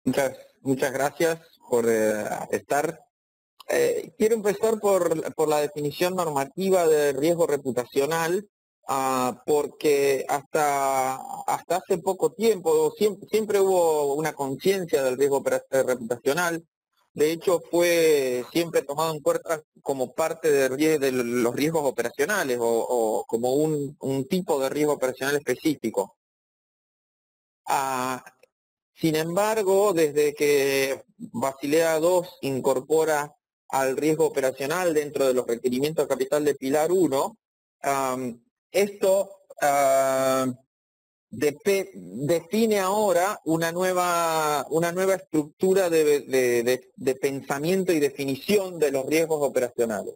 Muchas gracias por estar. Quiero empezar por la definición normativa de riesgo reputacional, porque hasta hace poco tiempo siempre hubo una conciencia del riesgo reputacional. De hecho, fue siempre tomado en cuenta como parte de los riesgos operacionales o como un tipo de riesgo operacional específico. Sin embargo, desde que Basilea II incorpora al riesgo operacional dentro de los requerimientos de capital de Pilar 1, esto define ahora una nueva estructura de pensamiento y definición de los riesgos operacionales.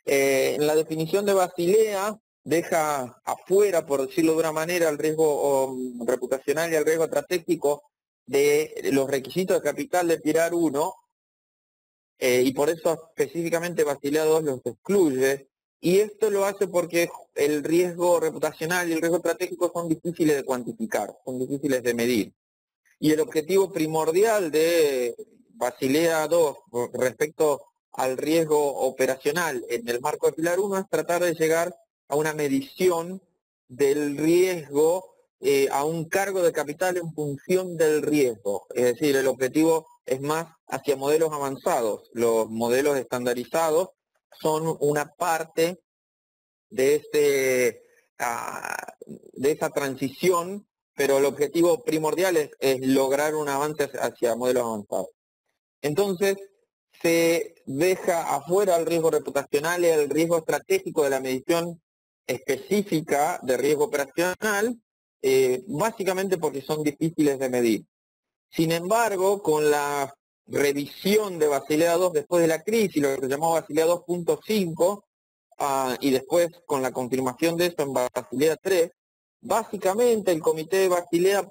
En la definición de Basilea deja afuera, por decirlo de una manera, el riesgo reputacional y el riesgo estratégico de los requisitos de capital de Pilar 1, y por eso específicamente Basilea II los excluye, y esto lo hace porque el riesgo reputacional y el riesgo estratégico son difíciles de cuantificar, son difíciles de medir. Y el objetivo primordial de Basilea II respecto al riesgo operacional en el marco de Pilar 1 es tratar de llegar a una medición del riesgo a un cargo de capital en función del riesgo. Es decir, el objetivo es más hacia modelos avanzados. Los modelos estandarizados son una parte de esa transición, pero el objetivo primordial es lograr un avance hacia modelos avanzados. Entonces, se deja afuera el riesgo reputacional y el riesgo estratégico de la medición específica de riesgo operacional, básicamente porque son difíciles de medir. Sin embargo, con la revisión de Basilea II después de la crisis, lo que se llamó Basilea 2.5, y después con la confirmación de eso en Basilea 3, básicamente el comité de Basilea,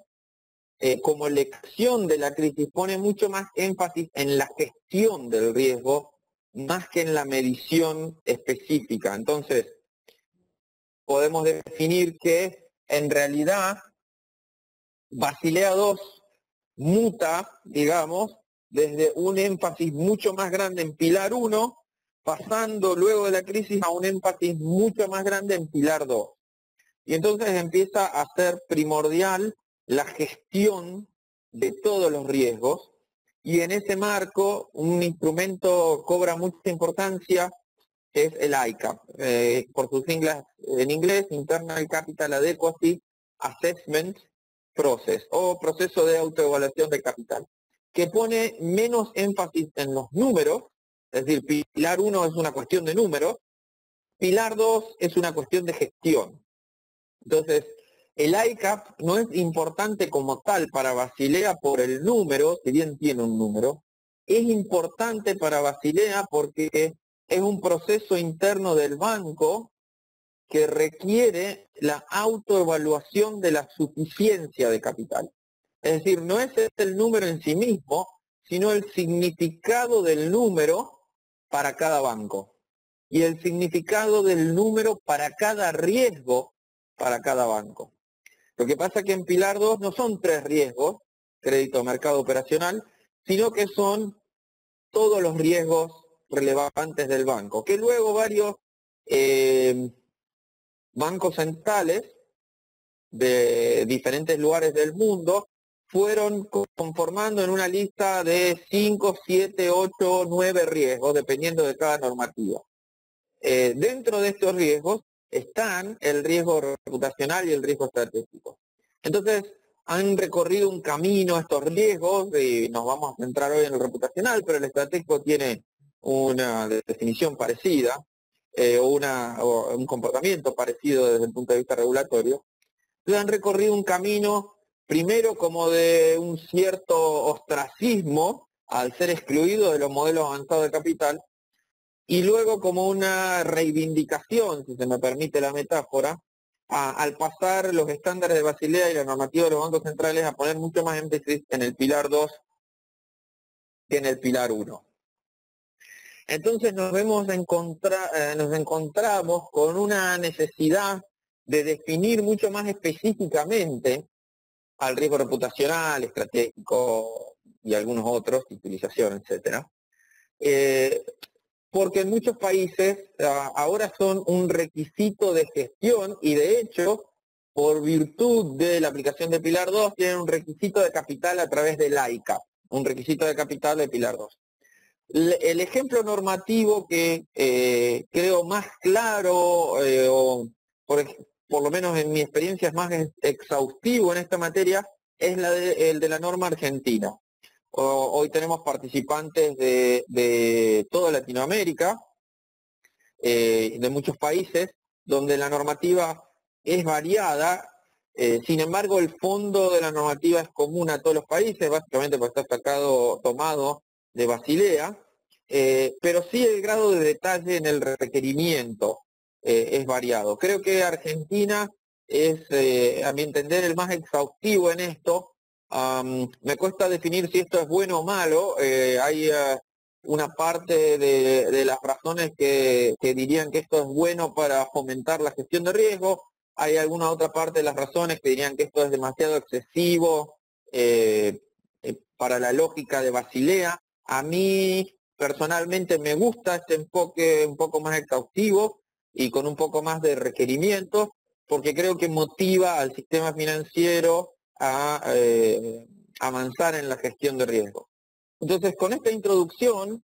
como lección de la crisis, pone mucho más énfasis en la gestión del riesgo, más que en la medición específica. Entonces, podemos definir que en realidad Basilea II muta, digamos, desde un énfasis mucho más grande en Pilar 1, pasando luego de la crisis a un énfasis mucho más grande en Pilar 2. Y entonces empieza a ser primordial la gestión de todos los riesgos, y en ese marco un instrumento cobra mucha importancia, es el ICAP, por sus siglas en inglés, Internal Capital Adequacy Assessment Process, o proceso de autoevaluación de capital, que pone menos énfasis en los números, es decir, Pilar 1 es una cuestión de números, Pilar 2 es una cuestión de gestión. Entonces, el ICAP no es importante como tal para Basilea por el número, si bien tiene un número, es importante para Basilea porque es un proceso interno del banco que requiere la autoevaluación de la suficiencia de capital. Es decir, no es el número en sí mismo, sino el significado del número para cada banco y el significado del número para cada riesgo para cada banco. Lo que pasa es que en Pilar 2 no son 3 riesgos, crédito, mercado, operacional, sino que son todos los riesgos relevantes del banco, que luego varios bancos centrales de diferentes lugares del mundo fueron conformando en una lista de 5, 7, 8, 9 riesgos, dependiendo de cada normativa. Dentro de estos riesgos están el riesgo reputacional y el riesgo estratégico. Entonces, han recorrido un camino estos riesgos, y nos vamos a centrar hoy en el reputacional, pero el estratégico tiene una definición parecida, o un comportamiento parecido desde el punto de vista regulatorio. Entonces, han recorrido un camino, primero como de un cierto ostracismo, al ser excluido de los modelos avanzados de capital, y luego como una reivindicación, si se me permite la metáfora, al pasar los estándares de Basilea y la normativa de los bancos centrales a poner mucho más énfasis en el Pilar 2 que en el Pilar 1. Entonces nos encontramos con una necesidad de definir mucho más específicamente al riesgo reputacional, estratégico, y algunos otros, titulización, etcétera. Porque en muchos países ahora son un requisito de gestión y de hecho, por virtud de la aplicación de Pilar 2, tienen un requisito de capital a través de LAICA, un requisito de capital de Pilar 2. El ejemplo normativo que creo más claro, o por lo menos en mi experiencia es más exhaustivo en esta materia, es el de la norma argentina. Hoy tenemos participantes de toda Latinoamérica, de muchos países, donde la normativa es variada. Sin embargo, el fondo de la normativa es común a todos los países, básicamente porque está tomado de Basilea, pero sí el grado de detalle en el requerimiento es variado. Creo que Argentina es, a mi entender, el más exhaustivo en esto. Me cuesta definir si esto es bueno o malo. Hay una parte de las razones que dirían que esto es bueno para fomentar la gestión de riesgo. Hay alguna otra parte de las razones que dirían que esto es demasiado excesivo para la lógica de Basilea. A mí personalmente me gusta este enfoque un poco más exhaustivo y con un poco más de requerimientos, porque creo que motiva al sistema financiero a avanzar en la gestión de riesgo. Entonces, con esta introducción,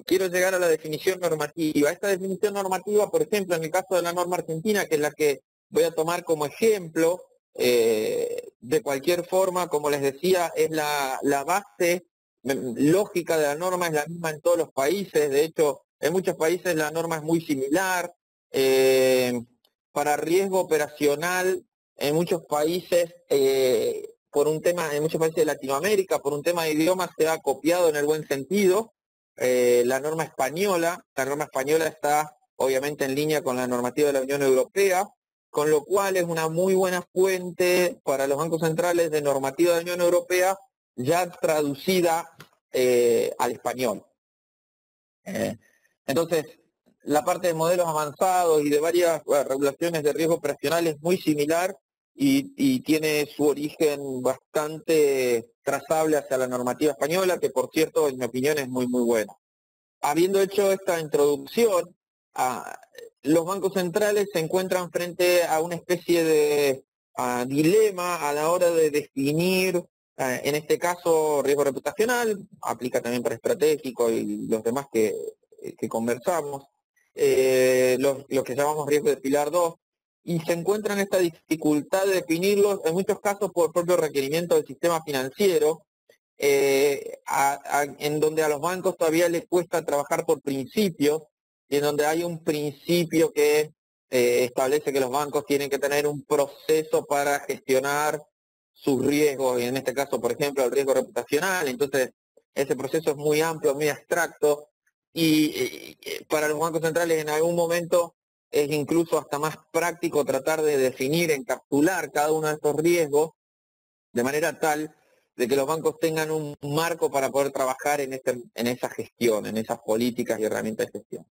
quiero llegar a la definición normativa. Esta definición normativa, por ejemplo, en el caso de la norma argentina, que es la que voy a tomar como ejemplo, de cualquier forma, como les decía, es la base lógica de la norma, es la misma en todos los países. De hecho, en muchos países la norma es muy similar. Para riesgo operacional, en muchos países, en muchos países de Latinoamérica, por un tema de idioma, se ha copiado en el buen sentido. La norma española está obviamente en línea con la normativa de la Unión Europea, con lo cual es una muy buena fuente para los bancos centrales de normativa de la Unión Europea ya traducida al español. Entonces, la parte de modelos avanzados y de varias regulaciones de riesgo operacional es muy similar y tiene su origen bastante trazable hacia la normativa española, que por cierto, en mi opinión, es muy, muy buena. Habiendo hecho esta introducción, los bancos centrales se encuentran frente a una especie de dilema a la hora de definir, en este caso, riesgo reputacional, aplica también para estratégico y los demás que conversamos, lo que llamamos riesgo de Pilar 2, y se encuentran esta dificultad de definirlos, en muchos casos por propio requerimiento del sistema financiero, en donde a los bancos todavía les cuesta trabajar por principios, y en donde hay un principio que establece que los bancos tienen que tener un proceso para gestionar sus riesgos, y en este caso, por ejemplo, el riesgo reputacional. Entonces, ese proceso es muy amplio, muy abstracto, y para los bancos centrales en algún momento es incluso hasta más práctico tratar de definir, encapsular cada uno de estos riesgos de manera tal de que los bancos tengan un marco para poder trabajar en esa gestión, en esas políticas y herramientas de gestión.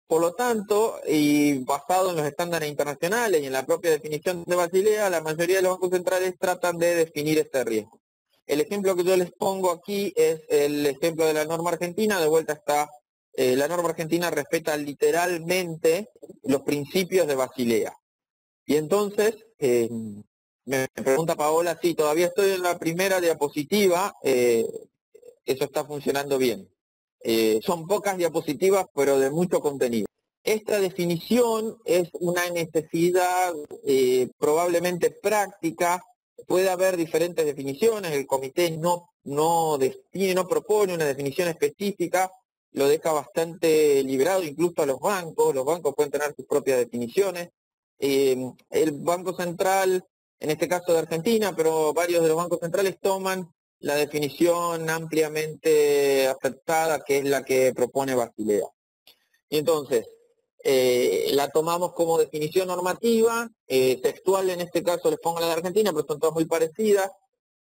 Por lo tanto, y basado en los estándares internacionales y en la propia definición de Basilea, la mayoría de los bancos centrales tratan de definir este riesgo. El ejemplo que yo les pongo aquí es el ejemplo de la norma argentina. De vuelta está, la norma argentina respeta literalmente los principios de Basilea. Y entonces, me pregunta Paola, sí, todavía estoy en la primera diapositiva, eso está funcionando bien. Son pocas diapositivas, pero de mucho contenido. Esta definición es una necesidad probablemente práctica. Puede haber diferentes definiciones, el comité no propone una definición específica, lo deja bastante liberado incluso a los bancos pueden tener sus propias definiciones. El Banco Central, en este caso de Argentina, pero varios de los bancos centrales toman la definición ampliamente aceptada, que es la que propone Basilea. Y entonces, la tomamos como definición normativa, textual en este caso les pongo la de Argentina, pero son todas muy parecidas.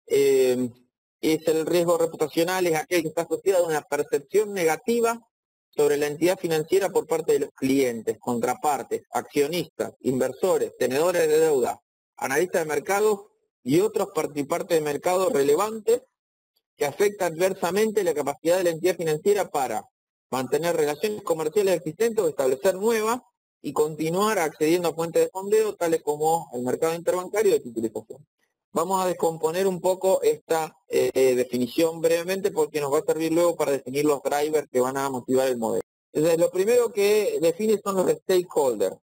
Es el riesgo reputacional, es aquel que está asociado a una percepción negativa sobre la entidad financiera por parte de los clientes, contrapartes, accionistas, inversores, tenedores de deuda, analistas de mercado y otros participantes de mercado relevantes que afecta adversamente la capacidad de la entidad financiera para mantener relaciones comerciales existentes o establecer nuevas y continuar accediendo a fuentes de fondeo tales como el mercado interbancario de titulización. Vamos a descomponer un poco esta definición brevemente porque nos va a servir luego para definir los drivers que van a motivar el modelo. Entonces, lo primero que define son los stakeholders.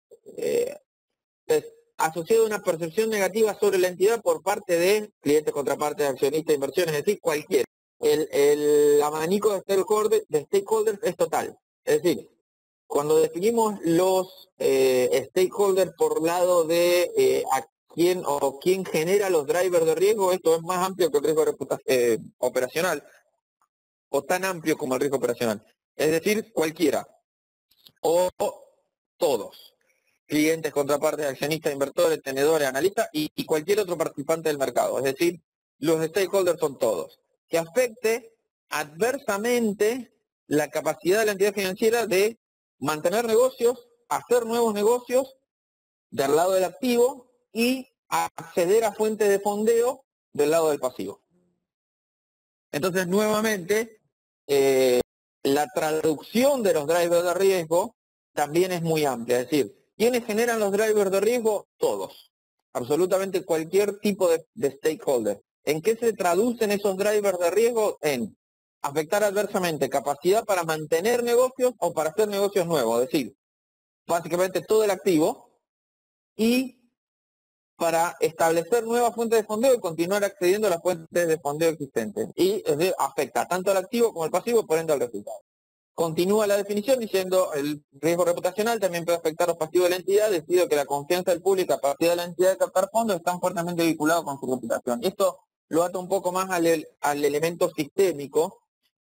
Es asociado a una percepción negativa sobre la entidad por parte de clientes, contrapartes, accionistas, inversiones, es decir, cualquiera. El abanico de stakeholders es total. Es decir, cuando definimos los stakeholders por lado de quién genera los drivers de riesgo, esto es más amplio que el riesgo operacional, o tan amplio como el riesgo operacional. Es decir, cualquiera, o todos. Clientes, contrapartes, accionistas, inversores, tenedores, analistas y cualquier otro participante del mercado. Es decir, los stakeholders son todos. Que afecte adversamente la capacidad de la entidad financiera de mantener negocios, hacer nuevos negocios del lado del activo y acceder a fuentes de fondeo del lado del pasivo. Entonces, nuevamente, la traducción de los drivers de riesgo también es muy amplia. Es decir, ¿quiénes generan los drivers de riesgo? Todos. Absolutamente cualquier tipo de stakeholder. ¿En qué se traducen esos drivers de riesgo? En afectar adversamente capacidad para mantener negocios o para hacer negocios nuevos. Es decir, básicamente todo el activo y para establecer nuevas fuentes de fondeo y continuar accediendo a las fuentes de fondeo existentes. Y es decir, afecta tanto al activo como al pasivo, por ende al resultado. Continúa la definición diciendo el riesgo reputacional también puede afectar a los pasivos de la entidad, debido a que la confianza del público a partir de la entidad de captar fondos están fuertemente vinculados con su reputación. Esto lo ata un poco más al elemento sistémico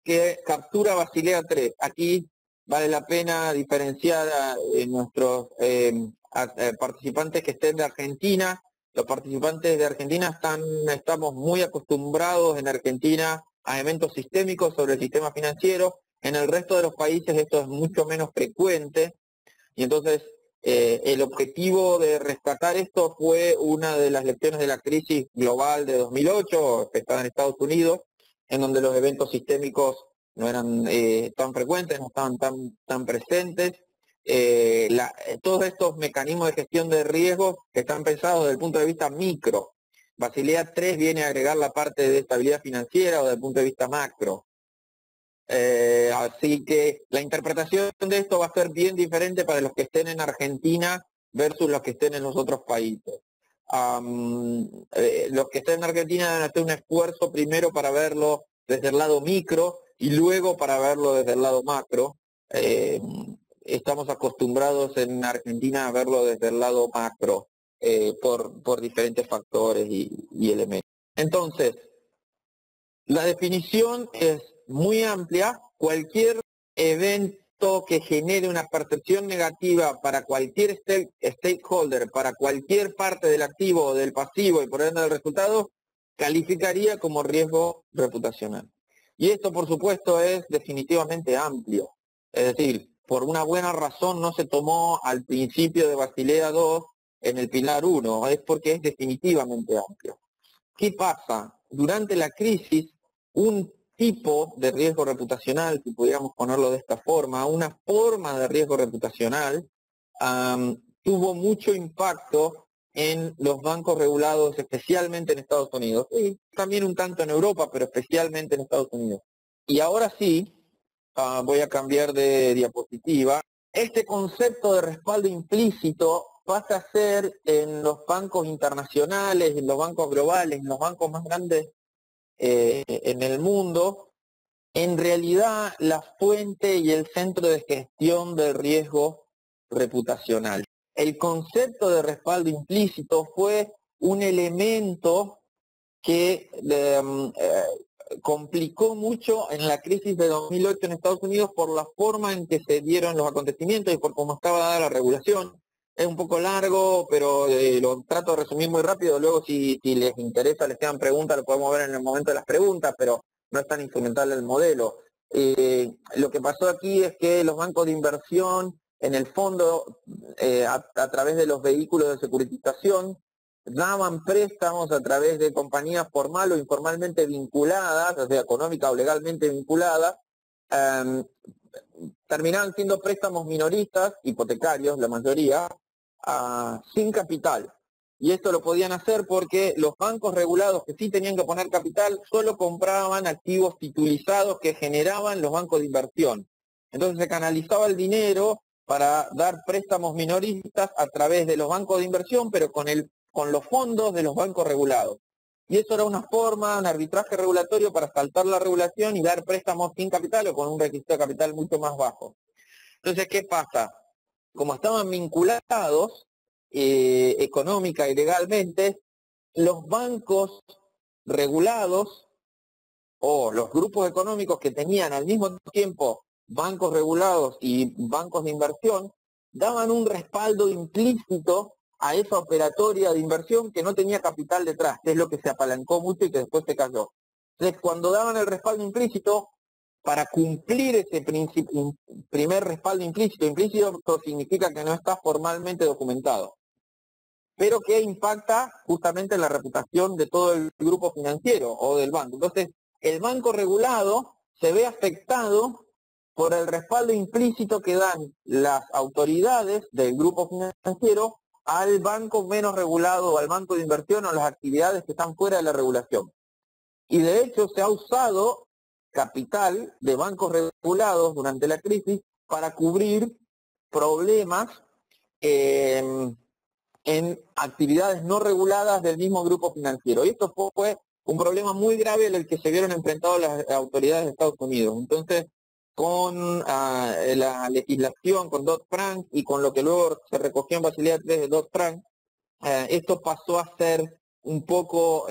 que captura Basilea III. Aquí vale la pena diferenciar a nuestros participantes que estén de Argentina. Los participantes de Argentina estamos muy acostumbrados en Argentina a eventos sistémicos sobre el sistema financiero. En el resto de los países esto es mucho menos frecuente y entonces el objetivo de rescatar esto fue una de las lecciones de la crisis global de 2008, que estaba en Estados Unidos, en donde los eventos sistémicos no eran tan frecuentes, no estaban tan presentes. Todos estos mecanismos de gestión de riesgos están pensados desde el punto de vista micro. Basilea III viene a agregar la parte de estabilidad financiera o desde el punto de vista macro. Así que la interpretación de esto va a ser bien diferente para los que estén en Argentina versus los que estén en los otros países. Los que estén en Argentina deben hacer un esfuerzo primero para verlo desde el lado micro y luego para verlo desde el lado macro. Estamos acostumbrados en Argentina a verlo desde el lado macro por diferentes factores y elementos. Entonces, la definición es muy amplia. Cualquier evento que genere una percepción negativa para cualquier stakeholder, para cualquier parte del activo o del pasivo y por ende del resultado, calificaría como riesgo reputacional. Y esto, por supuesto, es definitivamente amplio. Es decir, por una buena razón no se tomó al principio de Basilea II en el pilar 1, es porque es definitivamente amplio. ¿Qué pasa? Durante la crisis, un tipo de riesgo reputacional, si pudiéramos ponerlo de esta forma, una forma de riesgo reputacional, tuvo mucho impacto en los bancos regulados, especialmente en Estados Unidos, y también un tanto en Europa, pero especialmente en Estados Unidos. Y ahora sí, voy a cambiar de diapositiva. Este concepto de respaldo implícito pasa a ser en los bancos internacionales, en los bancos globales, en los bancos más grandes en el mundo, en realidad la fuente y el centro de gestión del riesgo reputacional. El concepto de respaldo implícito fue un elemento que complicó mucho en la crisis de 2008 en Estados Unidos por la forma en que se dieron los acontecimientos y por cómo estaba dada la regulación. Es un poco largo, pero lo trato de resumir muy rápido. Luego, si les interesa, les quedan preguntas, lo podemos ver en el momento de las preguntas, pero no es tan instrumental el modelo. Lo que pasó aquí es que los bancos de inversión, en el fondo, a través de los vehículos de securitización, daban préstamos a través de compañías formal o informalmente vinculadas, o sea, económica o legalmente vinculadas, terminaban siendo préstamos minoristas, hipotecarios, la mayoría, sin capital. Y esto lo podían hacer porque los bancos regulados que sí tenían que poner capital solo compraban activos titulizados que generaban los bancos de inversión. Entonces se canalizaba el dinero para dar préstamos minoristas a través de los bancos de inversión, pero con los fondos de los bancos regulados. Y eso era una forma, un arbitraje regulatorio para saltar la regulación y dar préstamos sin capital o con un requisito de capital mucho más bajo. Entonces, ¿qué pasa? Como estaban vinculados económica y legalmente, los bancos regulados o los grupos económicos que tenían al mismo tiempo bancos regulados y bancos de inversión, daban un respaldo implícito a esa operatoria de inversión que no tenía capital detrás, que es lo que se apalancó mucho y que después se cayó. Entonces, cuando daban el respaldo implícito, para cumplir ese primer respaldo implícito significa que no está formalmente documentado, pero que impacta justamente en la reputación de todo el grupo financiero o del banco. Entonces, el banco regulado se ve afectado por el respaldo implícito que dan las autoridades del grupo financiero al banco menos regulado o al banco de inversión o las actividades que están fuera de la regulación. Y de hecho se ha usado capital de bancos regulados durante la crisis para cubrir problemas en actividades no reguladas del mismo grupo financiero. Y esto fue un problema muy grave en el que se vieron enfrentados las autoridades de Estados Unidos. Entonces, con la legislación, con Dodd-Frank y con lo que luego se recogió en Basilea III de Dodd-Frank, esto pasó a ser un poco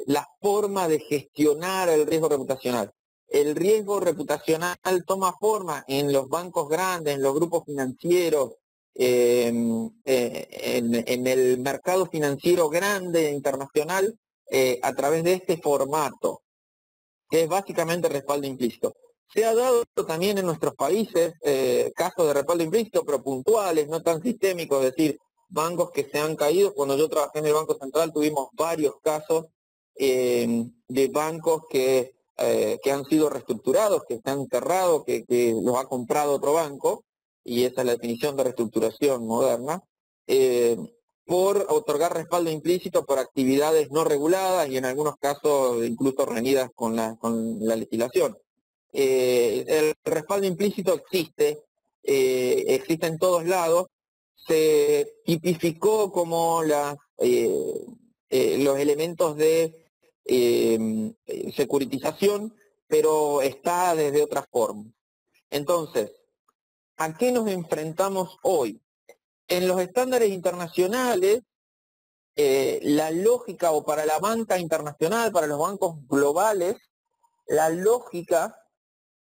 la forma de gestionar el riesgo reputacional. El riesgo reputacional toma forma en los bancos grandes, en los grupos financieros, en el mercado financiero grande internacional a través de este formato, que es básicamente respaldo implícito. Se ha dado también en nuestros países casos de respaldo implícito, pero puntuales, no tan sistémicos, es decir, bancos que se han caído. Cuando yo trabajé en el Banco Central tuvimos varios casos de bancos que han sido reestructurados, que se han cerrado, que los ha comprado otro banco, y esa es la definición de reestructuración moderna, por otorgar respaldo implícito por actividades no reguladas y en algunos casos incluso reñidas con la legislación. El respaldo implícito existe en todos lados, se tipificó como los elementos de securitización, pero está desde otras formas. Entonces, ¿a qué nos enfrentamos hoy? En los estándares internacionales, la lógica, o para la banca internacional, para los bancos globales, la lógica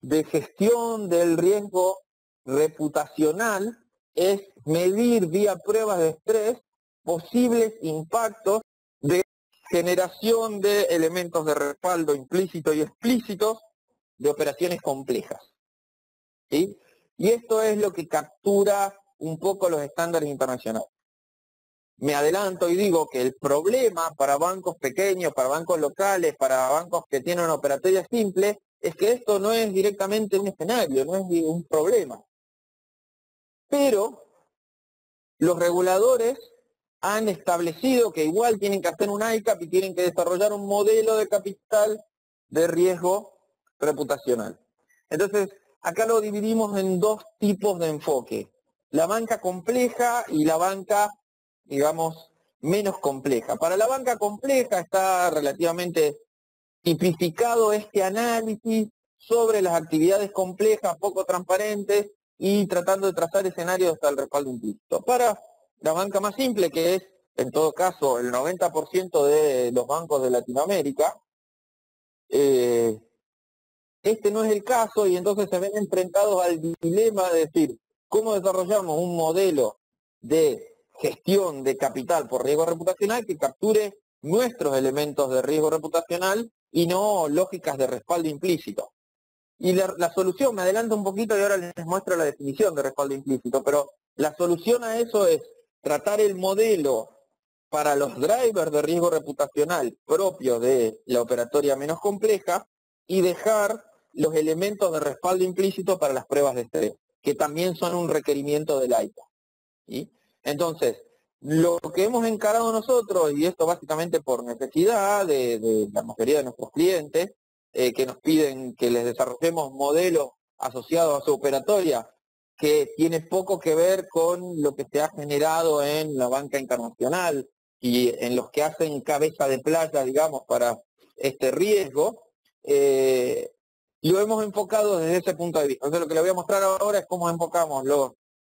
de gestión del riesgo reputacional es medir vía pruebas de estrés posibles impactos de generación de elementos de respaldo implícito y explícitos de operaciones complejas. ¿Sí? Y esto es lo que captura un poco los estándares internacionales. Me adelanto y digo que el problema para bancos pequeños, para bancos locales, para bancos que tienen una operatoria simple, es que esto no es directamente un escenario, no es un problema. Pero los reguladores han establecido que igual tienen que hacer un ICAP y tienen que desarrollar un modelo de capital de riesgo reputacional. Entonces, acá lo dividimos en dos tipos de enfoque: la banca compleja y la banca, digamos, menos compleja. Para la banca compleja está relativamente tipificado este análisis sobre las actividades complejas, poco transparentes, y tratando de trazar escenarios hasta el respaldo implícito. Para la banca más simple, que es, en todo caso, el 90% de los bancos de Latinoamérica, este no es el caso, y entonces se ven enfrentados al dilema de decir, ¿cómo desarrollamos un modelo de gestión de capital por riesgo reputacional que capture nuestros elementos de riesgo reputacional y no lógicas de respaldo implícito? Y la solución, me adelanto un poquito y ahora les muestro la definición de respaldo implícito, pero la solución a eso es tratar el modelo para los drivers de riesgo reputacional propios de la operatoria menos compleja y dejar los elementos de respaldo implícito para las pruebas de estrés, que también son un requerimiento del AIPA. ¿Sí? Entonces, lo que hemos encarado nosotros, y esto básicamente por necesidad de la mayoría de nuestros clientes, que nos piden que les desarrollemos modelos asociados a su operatoria, que tiene poco que ver con lo que se ha generado en la banca internacional y en los que hacen cabeza de playa, digamos, para este riesgo, lo hemos enfocado desde ese punto de vista. Entonces, lo que le voy a mostrar ahora es cómo enfocamos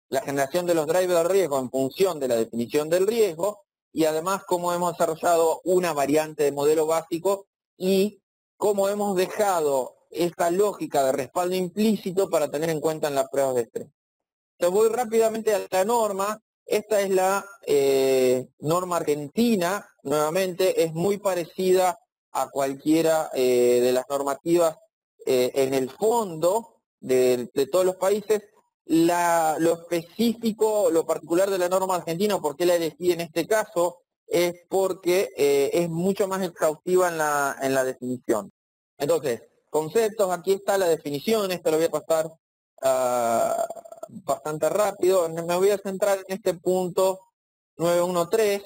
la generación de los drivers de riesgo en función de la definición del riesgo y además cómo hemos desarrollado una variante de modelo básico y cómo hemos dejado esta lógica de respaldo implícito para tener en cuenta en las pruebas de estrés. Entonces voy rápidamente a la norma. Esta es la norma argentina, nuevamente es muy parecida a cualquiera de las normativas en el fondo de todos los países. Lo específico, lo particular de la norma argentina, por qué la elegí en este caso, es porque es mucho más exhaustiva en la definición. Entonces, conceptos, aquí está la definición, esto lo voy a pasar bastante rápido. Me voy a centrar en este punto 913,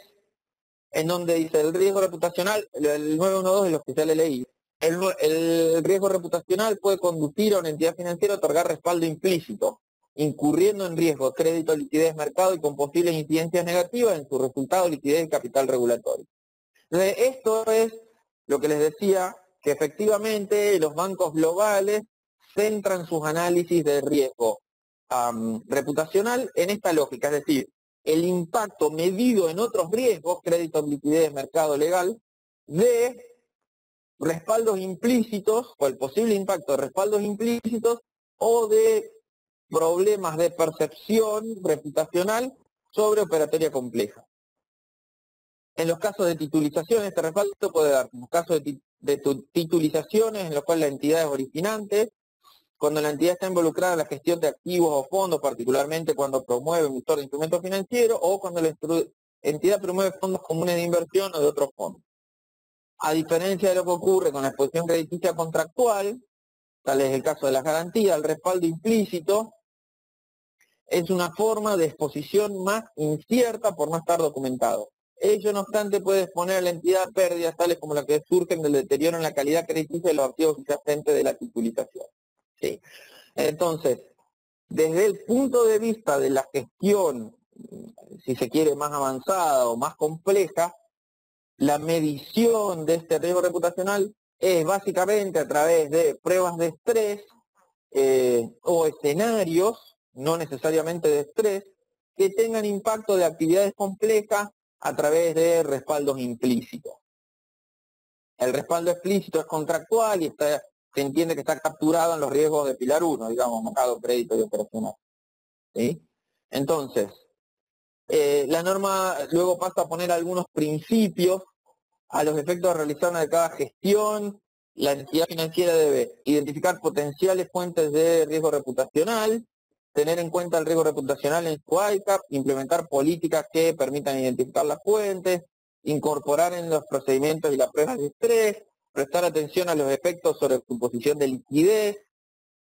en donde dice el riesgo reputacional, el 912 es lo que ya le leí. El riesgo reputacional puede conducir a una entidad financiera a otorgar respaldo implícito, incurriendo en riesgo, crédito, liquidez, mercado y con posibles incidencias negativas en su resultado, liquidez y capital regulatorio. Entonces, esto es lo que les decía, que efectivamente los bancos globales centran sus análisis de riesgo reputacional en esta lógica, es decir, el impacto medido en otros riesgos, crédito, liquidez, mercado legal, de respaldos implícitos, o el posible impacto de respaldos implícitos, o de problemas de percepción reputacional sobre operatoria compleja. En los casos de titulización, este respaldo puede dar, en los casos de titulizaciones en los cuales la entidad es originante, cuando la entidad está involucrada en la gestión de activos o fondos, particularmente cuando promueve emisor de instrumentos financieros, o cuando la entidad promueve fondos comunes de inversión o de otros fondos. A diferencia de lo que ocurre con la exposición crediticia contractual, tal es el caso de las garantías, el respaldo implícito es una forma de exposición más incierta por no estar documentado. Ello, no obstante, puede exponer a la entidad a pérdidas tales como las que surgen del deterioro en la calidad crediticia de los activos subyacentes de la titulización. ¿Sí? Entonces, desde el punto de vista de la gestión, si se quiere, más avanzada o más compleja, la medición de este riesgo reputacional es básicamente a través de pruebas de estrés o escenarios, no necesariamente de estrés, que tengan impacto de actividades complejas a través de respaldos implícitos. El respaldo explícito es contractual y se entiende que está capturado en los riesgos de pilar 1, digamos, mercado, crédito y operacional. ¿Sí? Entonces, la norma luego pasa a poner algunos principios a los efectos de realizar una de cada gestión. La entidad financiera debe identificar potenciales fuentes de riesgo reputacional, tener en cuenta el riesgo reputacional en su ICAP, implementar políticas que permitan identificar las fuentes, incorporar en los procedimientos y las pruebas de estrés, prestar atención a los efectos sobre su posición de liquidez,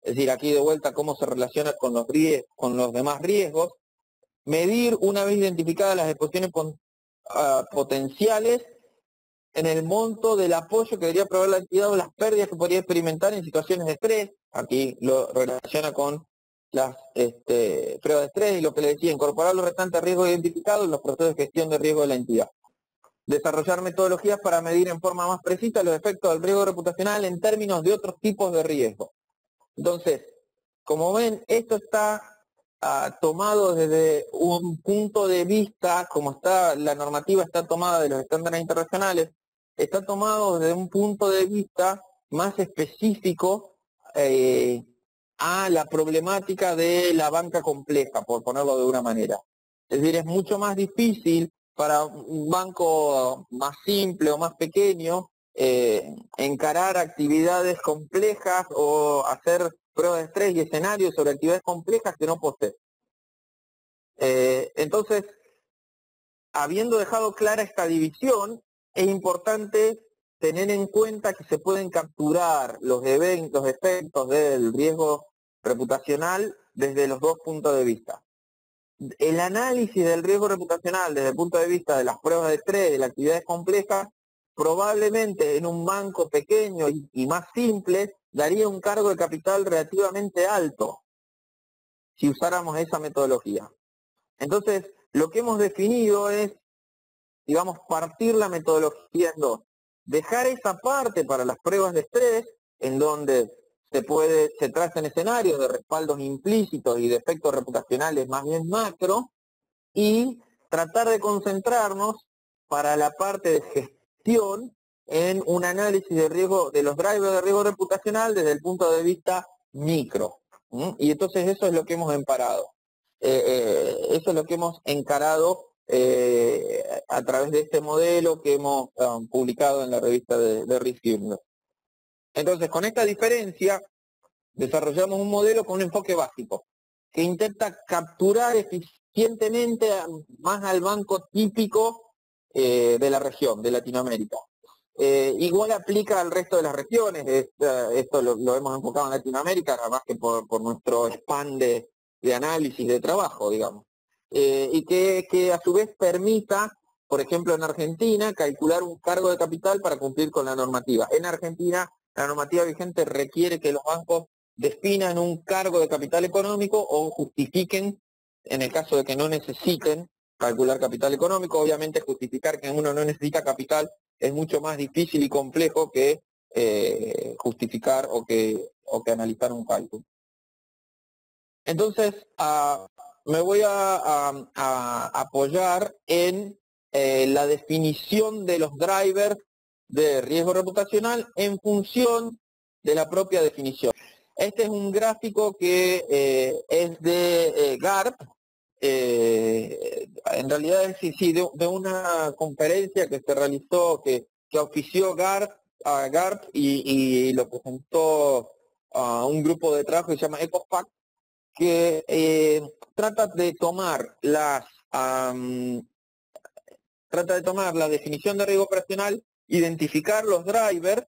es decir, aquí de vuelta cómo se relaciona con los demás riesgos, medir una vez identificadas las exposiciones potenciales en el monto del apoyo que debería proveer la entidad o las pérdidas que podría experimentar en situaciones de estrés. Aquí lo relaciona con las pruebas de estrés y lo que le decía, incorporar los restantes riesgos identificados en los procesos de gestión de riesgo de la entidad. Desarrollar metodologías para medir en forma más precisa los efectos del riesgo reputacional en términos de otros tipos de riesgo. Entonces, como ven, esto está tomado desde un punto de vista, como está la normativa está tomada de los estándares internacionales, está tomado desde un punto de vista más específico a la problemática de la banca compleja, por ponerlo de una manera. Es decir, es mucho más difícil para un banco más simple o más pequeño encarar actividades complejas o hacer pruebas de estrés y escenarios sobre actividades complejas que no posee. Entonces, habiendo dejado clara esta división, es importante tener en cuenta que se pueden capturar los efectos del riesgo reputacional desde los dos puntos de vista. El análisis del riesgo reputacional desde el punto de vista de las pruebas de estrés, de las actividades complejas, probablemente en un banco pequeño y más simple, daría un cargo de capital relativamente alto si usáramos esa metodología. Entonces, lo que hemos definido es, digamos, partir la metodología en dos. Dejar esa parte para las pruebas de estrés, en donde se tracen escenarios de respaldos implícitos y de efectos reputacionales más bien macro, y tratar de concentrarnos para la parte de gestión en un análisis de riesgo, de los drivers de riesgo reputacional desde el punto de vista micro. Y entonces eso es lo que hemos emparado. Eso es lo que hemos encarado a través de este modelo que hemos publicado en la revista de Risk Universe. Entonces, con esta diferencia, desarrollamos un modelo con un enfoque básico, que intenta capturar eficientemente más al banco típico de la región, de Latinoamérica. Igual aplica al resto de las regiones, esto lo hemos enfocado en Latinoamérica, además que por nuestro span de análisis, de trabajo, digamos. Y que a su vez permita, por ejemplo en Argentina, calcular un cargo de capital para cumplir con la normativa. En Argentina, la normativa vigente requiere que los bancos definan un cargo de capital económico o justifiquen, en el caso de que no necesiten calcular capital económico. Obviamente justificar que uno no necesita capital es mucho más difícil y complejo que justificar o que analizar un cálculo. Entonces, me voy a apoyar en la definición de los drivers de riesgo reputacional en función de la propia definición. Este es un gráfico que es de GARP, en realidad es de una conferencia que se realizó, que ofició GARP y lo presentó a un grupo de trabajo que se llama ECOFAC, que trata de tomar la definición de riesgo operacional, identificar los drivers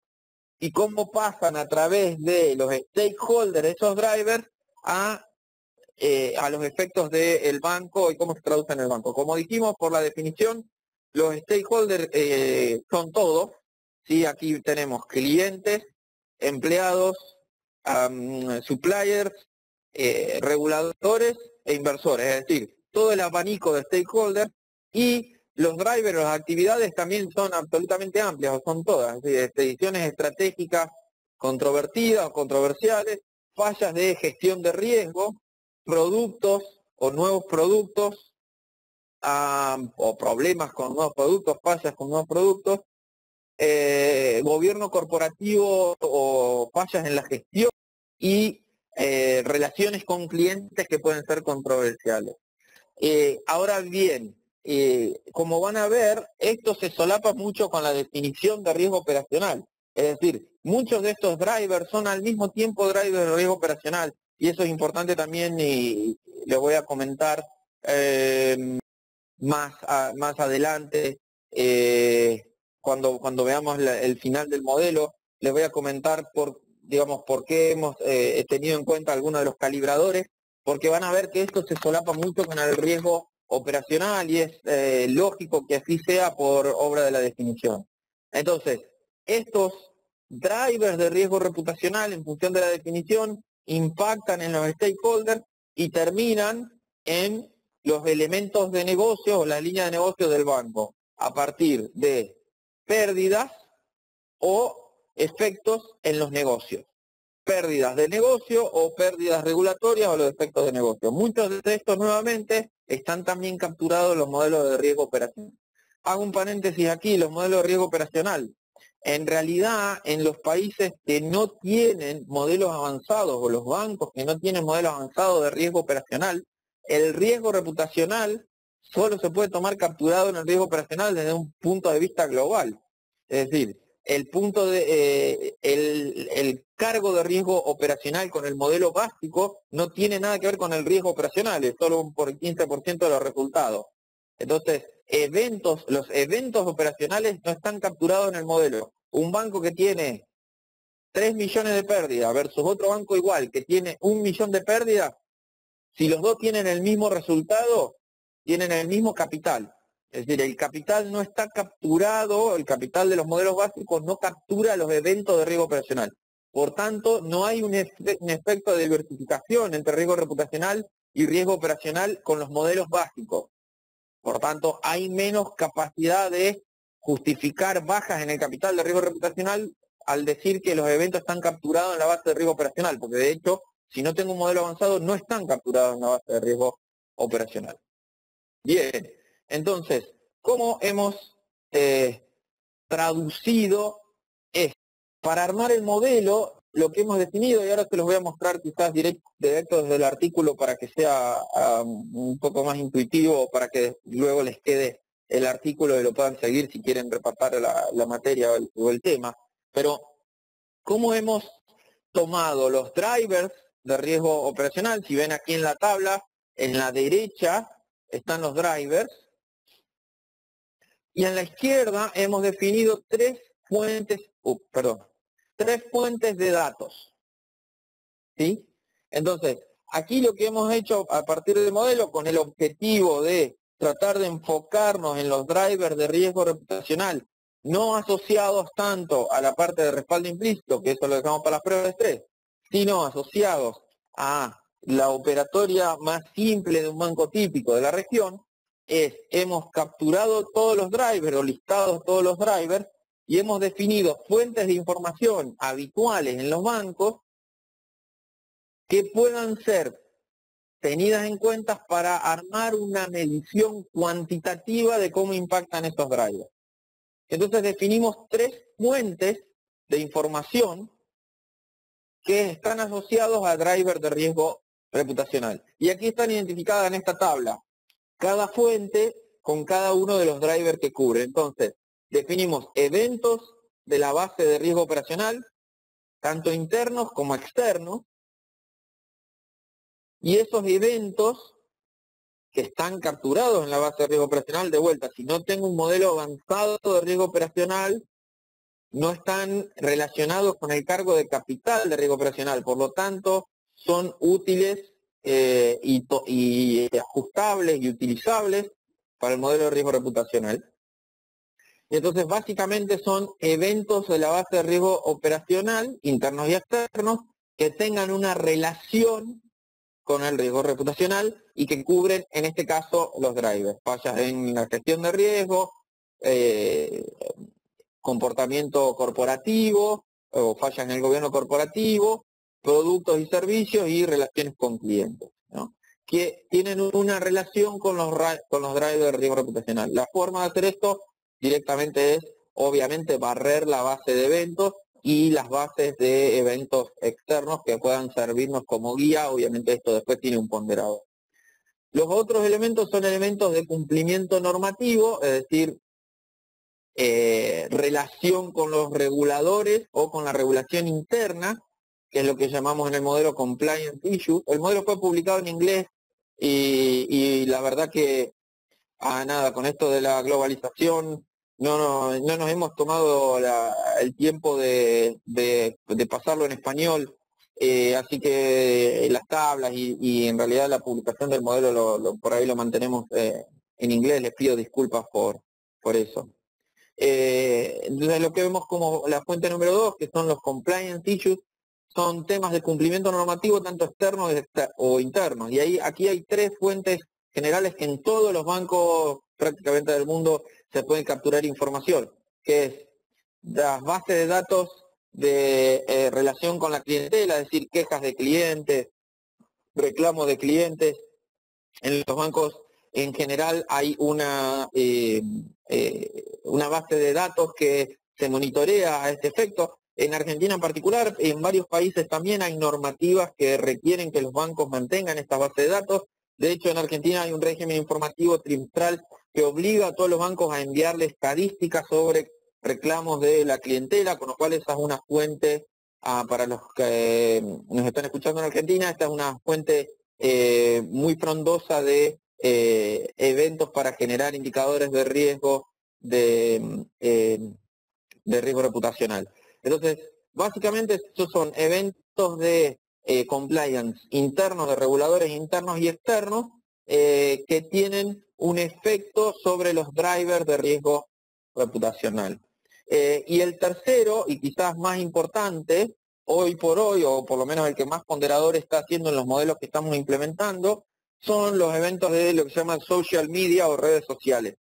y cómo pasan a través de los stakeholders de esos drivers a los efectos del banco y cómo se traduce en el banco. Como dijimos, por la definición, los stakeholders son todos, ¿sí? Aquí tenemos clientes, empleados, suppliers, reguladores e inversores, es decir, todo el abanico de stakeholders, y los drivers, las actividades también son absolutamente amplias, o son todas, es decir, decisiones estratégicas controvertidas o controversiales, fallas de gestión de riesgo, productos o nuevos productos, o problemas con nuevos productos, fallas con nuevos productos, gobierno corporativo o fallas en la gestión y relaciones con clientes que pueden ser controversiales. Ahora bien, como van a ver, esto se solapa mucho con la definición de riesgo operacional. Es decir, muchos de estos drivers son al mismo tiempo drivers de riesgo operacional, y eso es importante también, y les voy a comentar más adelante, cuando veamos el final del modelo. Les voy a comentar por qué hemos tenido en cuenta algunos de los calibradores, porque van a ver que esto se solapa mucho con el riesgo operacional y es lógico que así sea por obra de la definición. Entonces, estos drivers de riesgo reputacional en función de la definición impactan en los stakeholders y terminan en los elementos de negocio o la línea de negocio del banco a partir de pérdidas o efectos en los negocios. Pérdidas de negocio o pérdidas regulatorias o los efectos de negocio. Muchos de estos nuevamente están también capturados en los modelos de riesgo operacional. Hago un paréntesis aquí, los modelos de riesgo operacional. En realidad, en los países que no tienen modelos avanzados o los bancos que no tienen modelos avanzados de riesgo operacional, el riesgo reputacional solo se puede tomar capturado en el riesgo operacional desde un punto de vista global. Es decir, el cargo de riesgo operacional con el modelo básico no tiene nada que ver con el riesgo operacional, es solo por el 15% de los resultados. Entonces, los eventos operacionales no están capturados en el modelo. Un banco que tiene 3 millones de pérdidas versus otro banco igual que tiene 1 millón de pérdidas, si los dos tienen el mismo resultado, tienen el mismo capital. Es decir, el capital no está capturado, el capital de los modelos básicos no captura los eventos de riesgo operacional. Por tanto, no hay un efecto de diversificación entre riesgo reputacional y riesgo operacional con los modelos básicos. Por tanto, hay menos capacidad de justificar bajas en el capital de riesgo reputacional al decir que los eventos están capturados en la base de riesgo operacional, porque de hecho, si no tengo un modelo avanzado, no están capturados en la base de riesgo operacional. Bien, entonces, ¿cómo hemos traducido esto? Para armar el modelo, lo que hemos definido, y ahora se los voy a mostrar quizás directo desde el artículo para que sea un poco más intuitivo, para que luego les quede el artículo y lo puedan seguir si quieren repasar la materia o el tema. Pero, ¿cómo hemos tomado los drivers de riesgo operacional? Si ven aquí en la tabla, en la derecha están los drivers, y en la izquierda hemos definido tres fuentes de datos. ¿Sí? Entonces, aquí lo que hemos hecho a partir del modelo, con el objetivo de tratar de enfocarnos en los drivers de riesgo reputacional, no asociados tanto a la parte de respaldo implícito, que eso lo dejamos para las pruebas de estrés, sino asociados a la operatoria más simple de un banco típico de la región, hemos capturado todos los drivers o listados todos los drivers y hemos definido fuentes de información habituales en los bancos que puedan ser tenidas en cuenta para armar una medición cuantitativa de cómo impactan estos drivers. Entonces definimos tres fuentes de información que están asociados a drivers de riesgo reputacional. Y aquí están identificadas en esta tabla cada fuente con cada uno de los drivers que cubre. Entonces, definimos eventos de la base de riesgo operacional, tanto internos como externos, y esos eventos que están capturados en la base de riesgo operacional, de vuelta, si no tengo un modelo avanzado de riesgo operacional, no están relacionados con el cargo de capital de riesgo operacional, por lo tanto, son útiles y ajustables y utilizables para el modelo de riesgo reputacional. Y entonces, básicamente son eventos de la base de riesgo operacional, internos y externos, que tengan una relación con el riesgo reputacional y que cubren, en este caso, los drivers. Fallas en la gestión de riesgo, comportamiento corporativo, o fallas en el gobierno corporativo, productos y servicios y relaciones con clientes, ¿no? Que tienen una relación con los drivers de riesgo reputacional. La forma de hacer esto directamente es, obviamente, barrer la base de eventos y las bases de eventos externos que puedan servirnos como guía. Obviamente esto después tiene un ponderado. Los otros elementos son elementos de cumplimiento normativo, es decir, relación con los reguladores o con la regulación interna, que es lo que llamamos en el modelo compliance issue. El modelo fue publicado en inglés y la verdad que, nada, con esto de la globalización, no nos hemos tomado el tiempo de pasarlo en español, así que las tablas y en realidad la publicación del modelo por ahí lo mantenemos en inglés. Les pido disculpas por eso. Entonces lo que vemos como la fuente número 2, que son los compliance issues, son temas de cumplimiento normativo tanto externos o internos. Y aquí hay tres fuentes generales que en todos los bancos prácticamente del mundo se pueden capturar información, que es las bases de datos de relación con la clientela, es decir, quejas de clientes, reclamos de clientes. En los bancos en general hay una base de datos que se monitorea a este efecto. En Argentina en particular, en varios países también hay normativas que requieren que los bancos mantengan esta base de datos. De hecho, en Argentina hay un régimen informativo trimestral que obliga a todos los bancos a enviarle estadísticas sobre reclamos de la clientela, con lo cual esa es una fuente, para los que nos están escuchando en Argentina, esta es una fuente muy frondosa de eventos para generar indicadores de riesgo de riesgo reputacional. Entonces, básicamente estos son eventos de compliance internos, de reguladores internos y externos, que tienen un efecto sobre los drivers de riesgo reputacional. Y el tercero, y quizás más importante, hoy por hoy, o por lo menos el que más ponderador está haciendo en los modelos que estamos implementando, son los eventos de lo que se llama social media o redes sociales,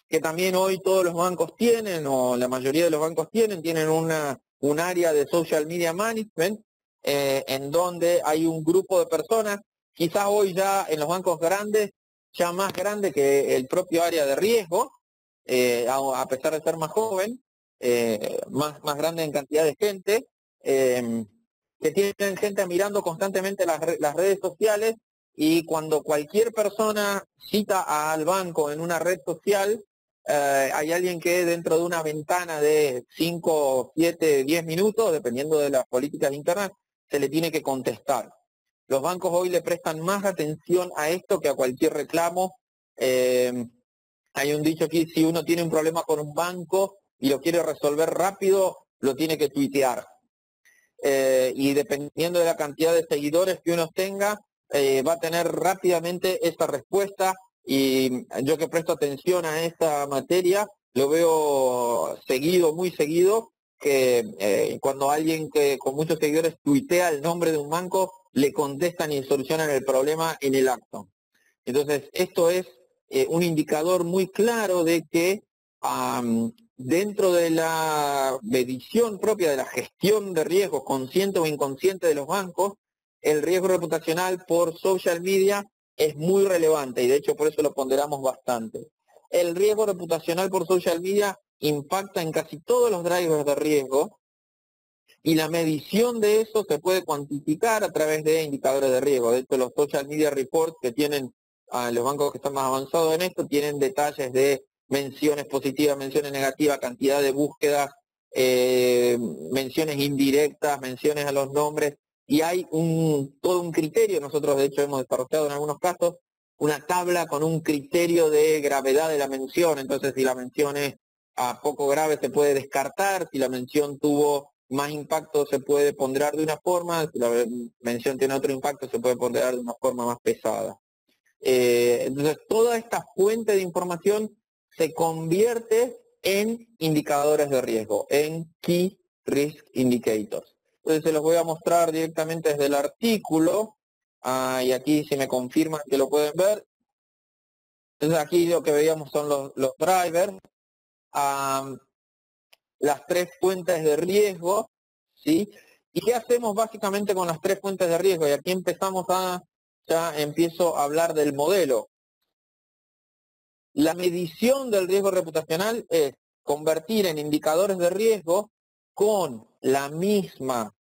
que también hoy todos los bancos tienen, o la mayoría de los bancos tienen un área de social media management, en donde hay un grupo de personas, quizás hoy ya en los bancos grandes, ya más grande que el propio área de riesgo, a pesar de ser más joven, más grande en cantidad de gente, que tienen gente mirando constantemente las redes sociales, y cuando cualquier persona cita al banco en una red social, hay alguien que dentro de una ventana de 5, 7, 10 minutos, dependiendo de las políticas internas, se le tiene que contestar. Los bancos hoy le prestan más atención a esto que a cualquier reclamo. Hay un dicho aquí: si uno tiene un problema con un banco y lo quiere resolver rápido, lo tiene que tuitear. Y dependiendo de la cantidad de seguidores que uno tenga, va a tener rápidamente esta respuesta. Y yo que presto atención a esta materia, lo veo seguido, muy seguido, que cuando alguien que con muchos seguidores tuitea el nombre de un banco, le contestan y solucionan el problema en el acto. Entonces, esto es un indicador muy claro de que dentro de la medición propia de la gestión de riesgos, consciente o inconsciente de los bancos, el riesgo reputacional por social media es muy relevante, y de hecho por eso lo ponderamos bastante. El riesgo reputacional por social media impacta en casi todos los drivers de riesgo, y la medición de eso se puede cuantificar a través de indicadores de riesgo. De hecho, los social media reports que tienen los bancos que están más avanzados en esto tienen detalles de menciones positivas, menciones negativas, cantidad de búsquedas, menciones indirectas, menciones a los nombres, y hay todo un criterio. Nosotros de hecho hemos desarrollado en algunos casos una tabla con un criterio de gravedad de la mención. Entonces, si la mención es poco grave, se puede descartar; si la mención tuvo más impacto, se puede ponderar de una forma; si la mención tiene otro impacto, se puede ponderar de una forma más pesada. Entonces, toda esta fuente de información se convierte en indicadores de riesgo, en Key Risk Indicators. Entonces, se los voy a mostrar directamente desde el artículo, y aquí si me confirman que lo pueden ver. Entonces, aquí lo que veíamos son los drivers, las tres fuentes de riesgo, ¿sí? ¿Y qué hacemos básicamente con las tres fuentes de riesgo? Y aquí ya empiezo a hablar del modelo. La medición del riesgo reputacional es convertir en indicadores de riesgo con la misma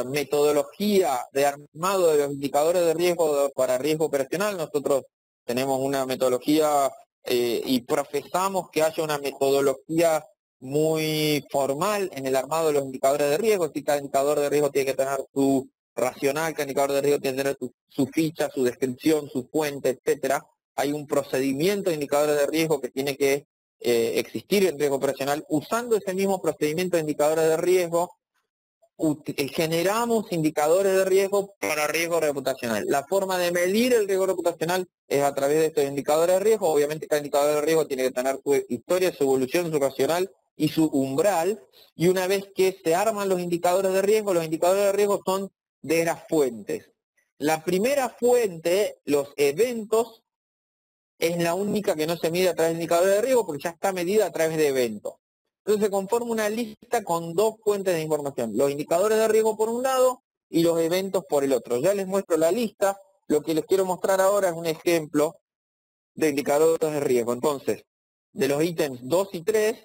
metodología de armado de los indicadores de riesgo para riesgo operacional. Nosotros tenemos una metodología y profesamos que haya una metodología muy formal en el armado de los indicadores de riesgo. Si cada indicador de riesgo tiene que tener su racional, cada indicador de riesgo tiene que tener su ficha, su descripción, su fuente, etcétera. Hay un procedimiento de indicadores de riesgo que tiene que existir en riesgo operacional. Usando ese mismo procedimiento de indicadores de riesgo, generamos indicadores de riesgo para riesgo reputacional. La forma de medir el riesgo reputacional es a través de estos indicadores de riesgo. Obviamente cada indicador de riesgo tiene que tener su historia, su evolución, su racional y su umbral. Y una vez que se arman los indicadores de riesgo son de las fuentes. La primera fuente, los eventos, es la única que no se mide a través de indicadores de riesgo porque ya está medida a través de eventos. Entonces se conforma una lista con dos fuentes de información: los indicadores de riesgo por un lado y los eventos por el otro. Ya les muestro la lista. Lo que les quiero mostrar ahora es un ejemplo de indicadores de riesgo. Entonces, de los ítems 2 y 3,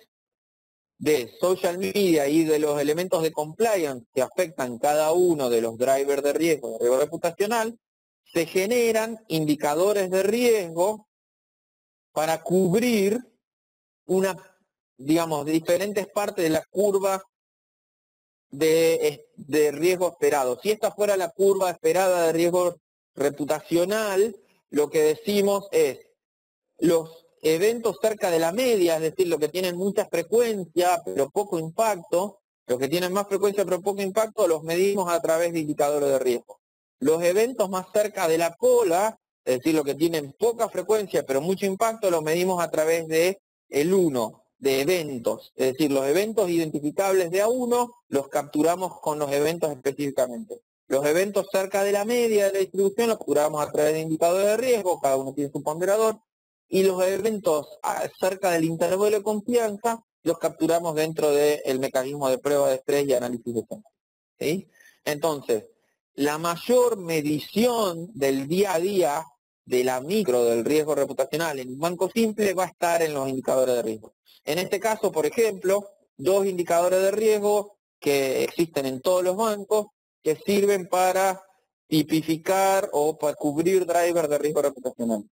de social media y de los elementos de compliance que afectan cada uno de los drivers de riesgo reputacional, se generan indicadores de riesgo para cubrir diferentes partes de la curva de riesgo esperado. Si esta fuera la curva esperada de riesgo reputacional, lo que decimos es los eventos cerca de la media, es decir, los que tienen mucha frecuencia pero poco impacto, los que tienen más frecuencia pero poco impacto, los medimos a través de indicadores de riesgo. Los eventos más cerca de la cola, es decir, los que tienen poca frecuencia pero mucho impacto, los medimos a través de el 1, de eventos. Es decir, los eventos identificables de A1 los capturamos con los eventos específicamente. Los eventos cerca de la media de la distribución los capturamos a través de indicadores de riesgo, cada uno tiene su ponderador, y los eventos cerca del intervalo de confianza los capturamos dentro del mecanismo de prueba de estrés y análisis de escenario. ¿Sí? Entonces, la mayor medición del día a día de la micro del riesgo reputacional en un banco simple va a estar en los indicadores de riesgo. En este caso, por ejemplo, 2 indicadores de riesgo que existen en todos los bancos que sirven para tipificar o para cubrir drivers de riesgo reputacional.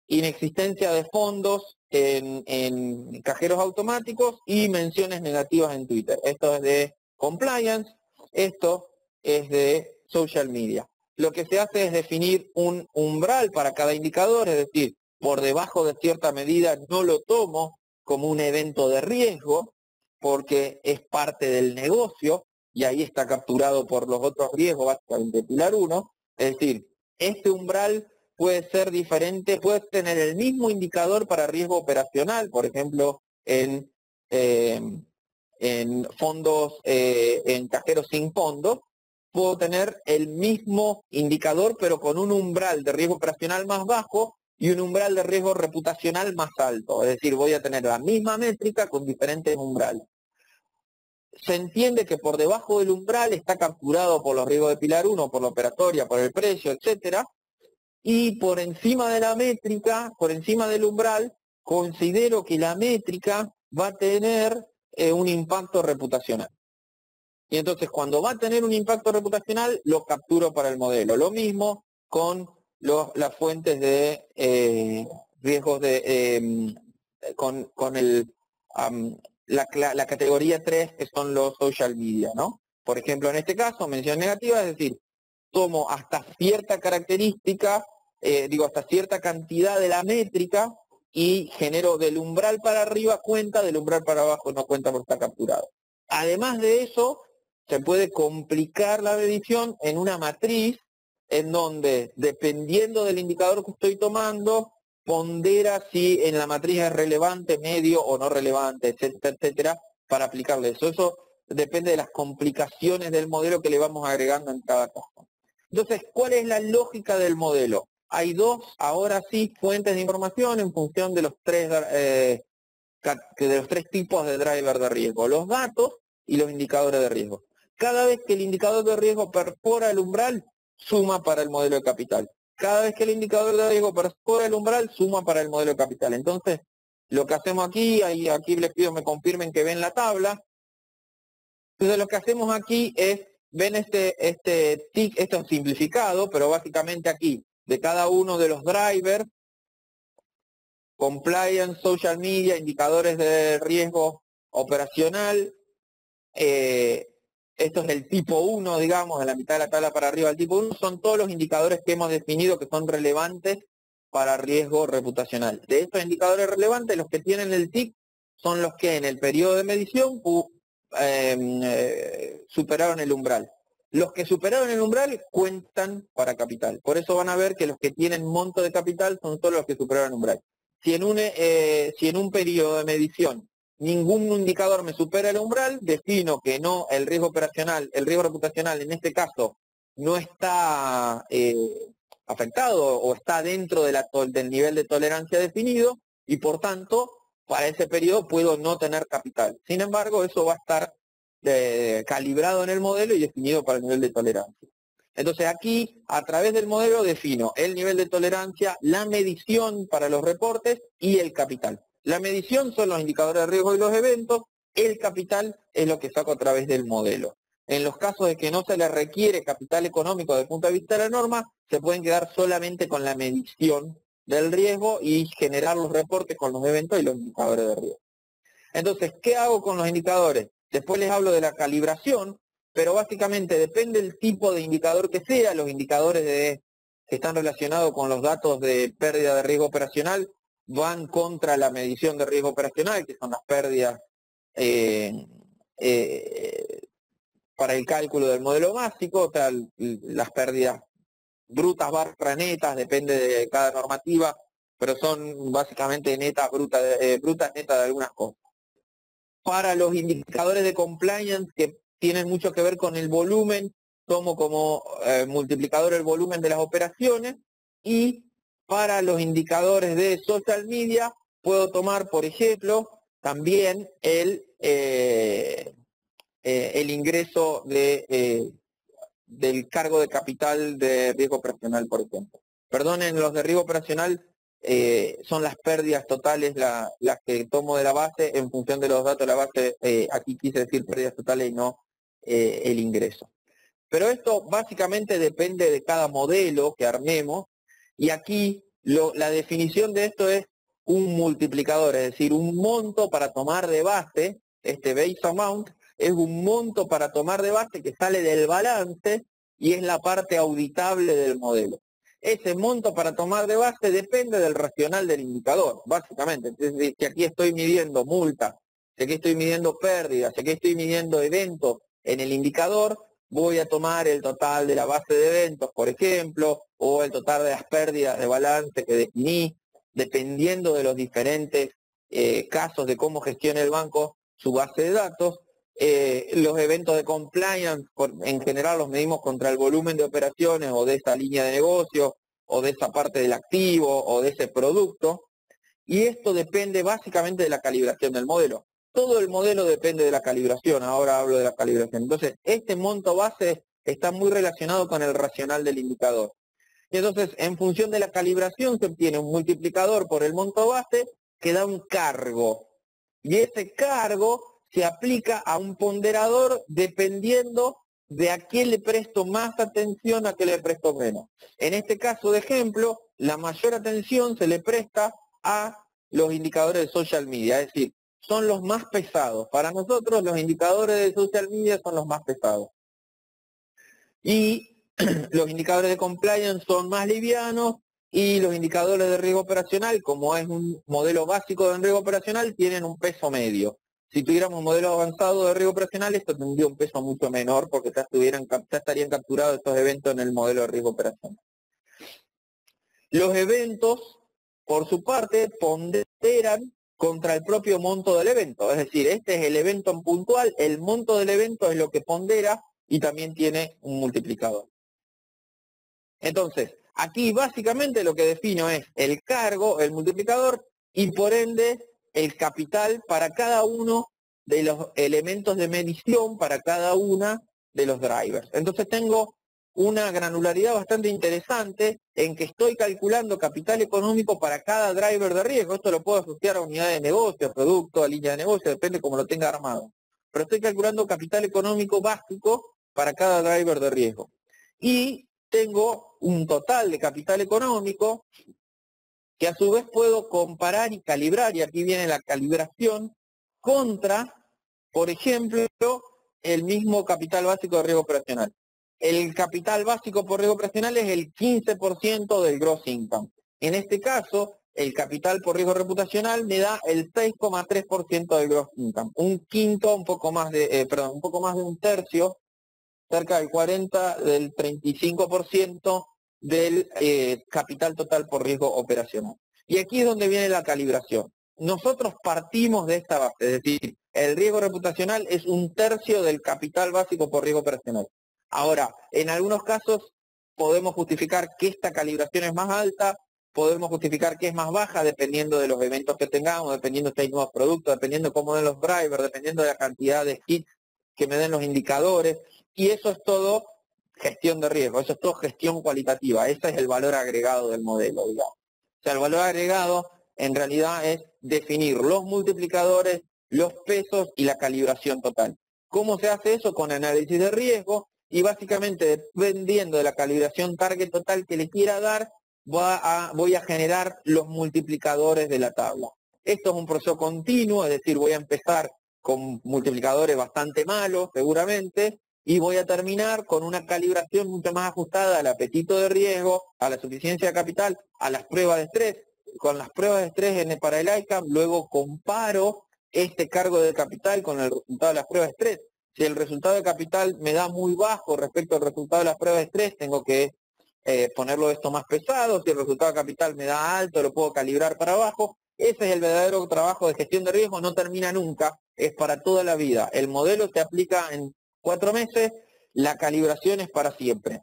Inexistencia de fondos en cajeros automáticos y menciones negativas en Twitter. Esto es de compliance, esto es de social media. Lo que se hace es definir un umbral para cada indicador, es decir, por debajo de cierta medida no lo tomo como un evento de riesgo, porque es parte del negocio, y ahí está capturado por los otros riesgos, básicamente pilar 1, es decir, este umbral puede ser diferente, puede tener el mismo indicador para riesgo operacional, por ejemplo, en fondos, en cajeros sin fondos, puedo tener el mismo indicador, pero con un umbral de riesgo operacional más bajo y un umbral de riesgo reputacional más alto. Es decir, voy a tener la misma métrica con diferentes umbrales. Se entiende que por debajo del umbral está capturado por los riesgos de pilar 1, por la operatoria, por el precio, etcétera, y por encima de la métrica, por encima del umbral, considero que la métrica va a tener un impacto reputacional. Y entonces cuando va a tener un impacto reputacional, lo capturo para el modelo. Lo mismo con las fuentes de riesgos de con la categoría 3, que son los social media, ¿no? Por ejemplo, en este caso, mención negativa, es decir, tomo hasta cierta característica, hasta cierta cantidad de la métrica y genero del umbral para arriba cuenta, del umbral para abajo no cuenta porque está capturado. Además de eso, se puede complicar la medición en una matriz en donde, dependiendo del indicador que estoy tomando, pondera si en la matriz es relevante, medio o no relevante, etcétera, etcétera, para aplicarle eso. Eso depende de las complicaciones del modelo que le vamos agregando en cada caso. Entonces, ¿cuál es la lógica del modelo? Hay 2, ahora sí, fuentes de información en función de los tres tipos de driver de riesgo, los datos y los indicadores de riesgo. Cada vez que el indicador de riesgo perfora el umbral, suma para el modelo de capital. Cada vez que el indicador de riesgo perfora el umbral, suma para el modelo de capital. Entonces, lo que hacemos aquí les pido me confirmen que ven la tabla. Entonces, lo que hacemos aquí es, ven este tick, esto es simplificado, pero básicamente aquí, de cada uno de los drivers, compliance, social media, indicadores de riesgo operacional, esto es el tipo 1, digamos, de la mitad de la tabla para arriba del tipo 1, son todos los indicadores que hemos definido que son relevantes para riesgo reputacional. De estos indicadores relevantes, los que tienen el TIC son los que en el periodo de medición superaron el umbral. Los que superaron el umbral cuentan para capital. Por eso van a ver que los que tienen monto de capital son solo los que superaron el umbral. Si en un periodo de medición ningún indicador me supera el umbral, defino que no, el riesgo operacional, el riesgo reputacional en este caso no está afectado o está dentro del nivel de tolerancia definido y por tanto para ese periodo puedo no tener capital. Sin embargo, eso va a estar calibrado en el modelo y definido para el nivel de tolerancia. Entonces aquí, a través del modelo, defino el nivel de tolerancia, la medición para los reportes y el capital. La medición son los indicadores de riesgo y los eventos, el capital es lo que saco a través del modelo. En los casos de que no se le requiere capital económico desde el punto de vista de la norma, se pueden quedar solamente con la medición del riesgo y generar los reportes con los eventos y los indicadores de riesgo. Entonces, ¿qué hago con los indicadores? Después les hablo de la calibración, pero básicamente depende del tipo de indicador que sea, los indicadores de que están relacionados con los datos de pérdida de riesgo operacional van contra la medición de riesgo operacional, que son las pérdidas para el cálculo del modelo básico, o sea, las pérdidas brutas barra netas, depende de cada normativa, pero son básicamente netas, brutas, netas de algunas cosas. Para los indicadores de compliance que tienen mucho que ver con el volumen, tomo como multiplicador el volumen de las operaciones, y para los indicadores de social media puedo tomar, por ejemplo, también el ingreso del cargo de capital de riesgo operacional, por ejemplo. Perdonen, los de riesgo operacional son las pérdidas totales las que tomo de la base en función de los datos de la base. Aquí quise decir pérdidas totales y no el ingreso. Pero esto básicamente depende de cada modelo que armemos, y aquí la definición de esto es un multiplicador, es decir, un monto para tomar de base, este base amount, es un monto para tomar de base que sale del balance y es la parte auditable del modelo. Ese monto para tomar de base depende del racional del indicador, básicamente. Entonces, si aquí estoy midiendo multa, si aquí estoy midiendo pérdidas, si aquí estoy midiendo eventos en el indicador, voy a tomar el total de la base de eventos, por ejemplo, o el total de las pérdidas de balance que definí, dependiendo de los diferentes casos de cómo gestiona el banco su base de datos. Los eventos de compliance, en general los medimos contra el volumen de operaciones o de esa línea de negocio, o de esa parte del activo, o de ese producto, y esto depende básicamente de la calibración del modelo. Todo el modelo depende de la calibración, ahora hablo de la calibración. Entonces, este monto base está muy relacionado con el racional del indicador. Y entonces, en función de la calibración, se obtiene un multiplicador por el monto base que da un cargo. Y ese cargo se aplica a un ponderador dependiendo de a qué le presto más atención, a qué le presto menos. En este caso de ejemplo, la mayor atención se le presta a los indicadores de social media, es decir, son los más pesados. Para nosotros los indicadores de social media son los más pesados. Y los indicadores de compliance son más livianos, y los indicadores de riesgo operacional, como es un modelo básico de riesgo operacional, tienen un peso medio. Si tuviéramos un modelo avanzado de riesgo operacional, esto tendría un peso mucho menor, porque ya estarían capturados estos eventos en el modelo de riesgo operacional. Los eventos, por su parte, ponderan contra el propio monto del evento. Es decir, este es el evento en puntual, el monto del evento es lo que pondera y también tiene un multiplicador. Entonces, aquí básicamente lo que defino es el cargo, el multiplicador, y por ende el capital para cada uno de los elementos de medición, para cada una de los drivers. Entonces tengo una granularidad bastante interesante en que estoy calculando capital económico para cada driver de riesgo. Esto lo puedo asociar a unidad de negocio, a producto, a línea de negocio, depende cómo lo tenga armado. Pero estoy calculando capital económico básico para cada driver de riesgo. Y tengo un total de capital económico que a su vez puedo comparar y calibrar, y aquí viene la calibración, contra, por ejemplo, el mismo capital básico de riesgo operacional. El capital básico por riesgo operacional es el 15% del gross income. En este caso, el capital por riesgo reputacional me da el 6,3% del gross income. Un quinto, un poco más de un tercio, cerca del 35% del capital total por riesgo operacional. Y aquí es donde viene la calibración. Nosotros partimos de esta base, es decir, el riesgo reputacional es un tercio del capital básico por riesgo operacional. Ahora, en algunos casos podemos justificar que esta calibración es más alta, podemos justificar que es más baja, dependiendo de los eventos que tengamos, dependiendo si hay nuevos productos, dependiendo de cómo den los drivers, dependiendo de la cantidad de hits que me den los indicadores. Y eso es todo gestión de riesgo, eso es todo gestión cualitativa, ese es el valor agregado del modelo, digamos. O sea, el valor agregado en realidad es definir los multiplicadores, los pesos y la calibración total. ¿Cómo se hace eso? Con análisis de riesgo, y básicamente dependiendo de la calibración target total que le quiera dar, voy a generar los multiplicadores de la tabla. Esto es un proceso continuo, es decir, voy a empezar con multiplicadores bastante malos, seguramente, y voy a terminar con una calibración mucho más ajustada al apetito de riesgo, a la suficiencia de capital, a las pruebas de estrés. Con las pruebas de estrés para el ICAP, luego comparo este cargo de capital con el resultado de las pruebas de estrés. Si el resultado de capital me da muy bajo respecto al resultado de las pruebas de estrés, tengo que ponerlo esto más pesado. Si el resultado de capital me da alto, lo puedo calibrar para abajo. Ese es el verdadero trabajo de gestión de riesgo, no termina nunca, es para toda la vida. El modelo se aplica en 4 meses, la calibración es para siempre.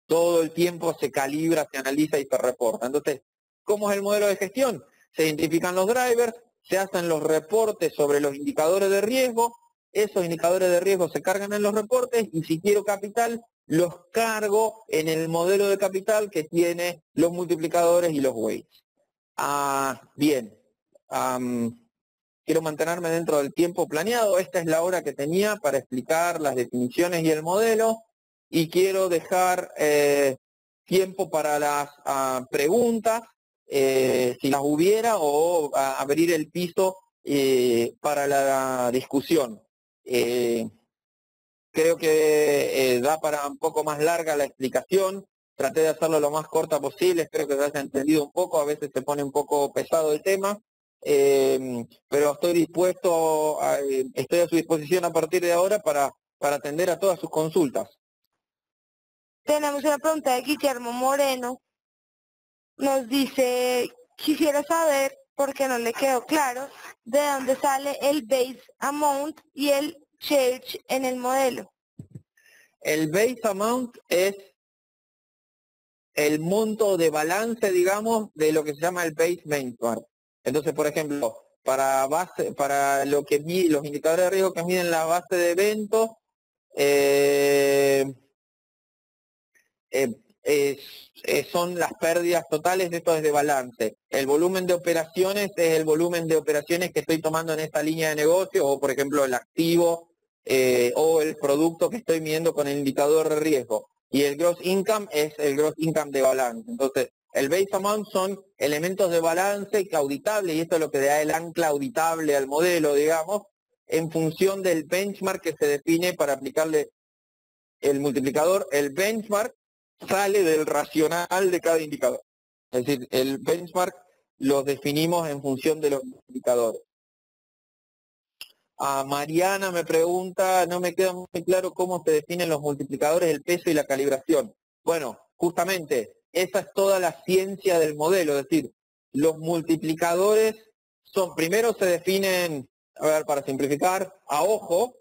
Todo el tiempo se calibra, se analiza y se reporta. Entonces, ¿cómo es el modelo de gestión? Se identifican los drivers, se hacen los reportes sobre los indicadores de riesgo, esos indicadores de riesgo se cargan en los reportes y si quiero capital, los cargo en el modelo de capital que tiene los multiplicadores y los weights. Bien, quiero mantenerme dentro del tiempo planeado. Esta es la hora que tenía para explicar las definiciones y el modelo. Y quiero dejar tiempo para las preguntas, si las hubiera, o abrir el piso para la discusión. Creo que da para un poco más larga la explicación. Traté de hacerlo lo más corta posible, espero que se haya entendido un poco, a veces se pone un poco pesado el tema. Pero estoy dispuesto, estoy a su disposición a partir de ahora para atender a todas sus consultas. Tenemos una pregunta de Guillermo Moreno. Nos dice, quisiera saber, porque no le quedó claro, de dónde sale el base amount y el charge en el modelo. El base amount es el monto de balance, digamos, de lo que se llama el base benchmark. Entonces, por ejemplo, para lo que los indicadores de riesgo que miden la base de eventos, son las pérdidas totales, de esto es de balance. El volumen de operaciones es el volumen de operaciones que estoy tomando en esta línea de negocio, o por ejemplo el activo o el producto que estoy midiendo con el indicador de riesgo. Y el gross income es el gross income de balance. Entonces, el base amount son elementos de balance auditables, y esto es lo que da el ancla auditable al modelo, digamos, en función del benchmark que se define para aplicarle el multiplicador. El benchmark sale del racional de cada indicador. Es decir, el benchmark lo definimos en función de los indicadores. Mariana me pregunta, no me queda muy claro cómo se definen los multiplicadores, el peso y la calibración. Bueno, justamente, esa es toda la ciencia del modelo, es decir, los multiplicadores primero se definen, a ver, para simplificar, a ojo.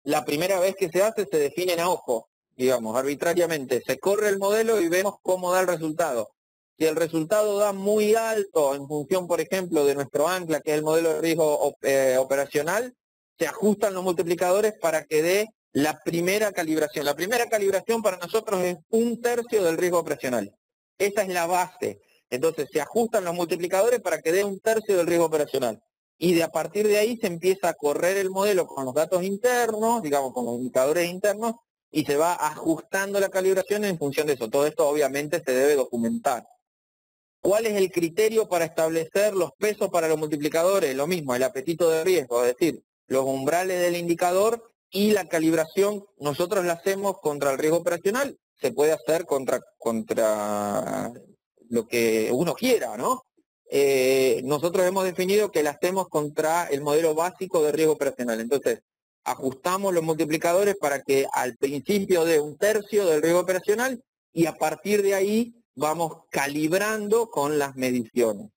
La primera vez que se hace se definen a ojo, digamos, arbitrariamente. Se corre el modelo y vemos cómo da el resultado. Si el resultado da muy alto en función, por ejemplo, de nuestro ancla, que es el modelo de riesgo operacional, se ajustan los multiplicadores para que dé la primera calibración. La primera calibración para nosotros es 1/3 del riesgo operacional. Esa es la base. Entonces se ajustan los multiplicadores para que dé 1/3 del riesgo operacional. Y a partir de ahí se empieza a correr el modelo con los datos internos, digamos, con los indicadores internos, y se va ajustando la calibración en función de eso. Todo esto obviamente se debe documentar. ¿Cuál es el criterio para establecer los pesos para los multiplicadores? Lo mismo, el apetito de riesgo, es decir, los umbrales del indicador y la calibración. Nosotros la hacemos contra el riesgo operacional, se puede hacer contra lo que uno quiera, ¿no? Nosotros hemos definido que la hacemos contra el modelo básico de riesgo operacional. Entonces, ajustamos los multiplicadores para que al principio dé 1/3 del riesgo operacional y a partir de ahí vamos calibrando con las mediciones.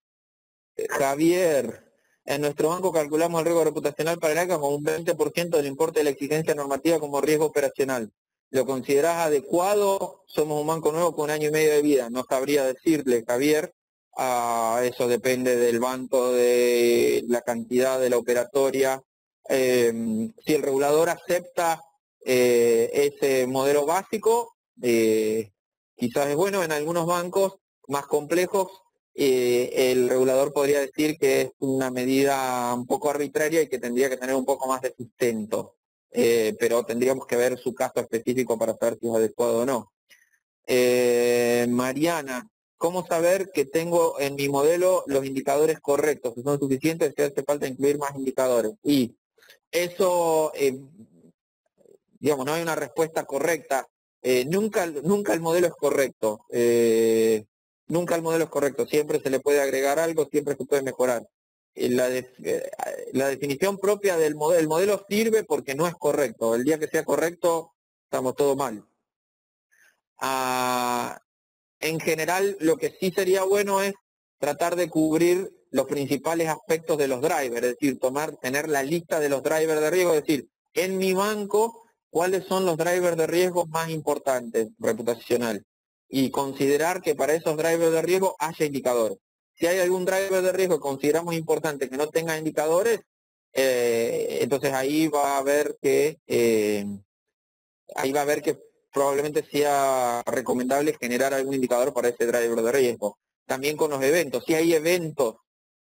Javier, en nuestro banco calculamos el riesgo reputacional para el ACA como un 20% del importe de la exigencia normativa como riesgo operacional. ¿Lo considerás adecuado? Somos un banco nuevo con 1 año y medio de vida. No sabría decirle, Javier. Eso depende del banco, de la cantidad de la operatoria. Si el regulador acepta ese modelo básico, quizás es bueno. En algunos bancos más complejos, el regulador podría decir que es una medida un poco arbitraria y que tendría que tener un poco más de sustento, pero tendríamos que ver su caso específico para saber si es adecuado o no. Mariana, ¿cómo saber que tengo en mi modelo los indicadores correctos, que son suficientes, si hace falta incluir más indicadores? Y eso digamos, no hay una respuesta correcta. Nunca el modelo es correcto. Nunca el modelo es correcto. Siempre se le puede agregar algo, siempre se puede mejorar. La definición propia del modelo, el modelo sirve porque no es correcto. El día que sea correcto, estamos todo mal. En general, lo que sí sería bueno es tratar de cubrir los principales aspectos de los drivers, es decir, tener la lista de los drivers de riesgo, es decir, en mi banco, cuáles son los drivers de riesgo más importantes, reputacional, y considerar que para esos drivers de riesgo haya indicadores. Si hay algún driver de riesgo que consideramos importante que no tenga indicadores, entonces ahí va a haber que probablemente sea recomendable generar algún indicador para ese driver de riesgo. También con los eventos, si hay eventos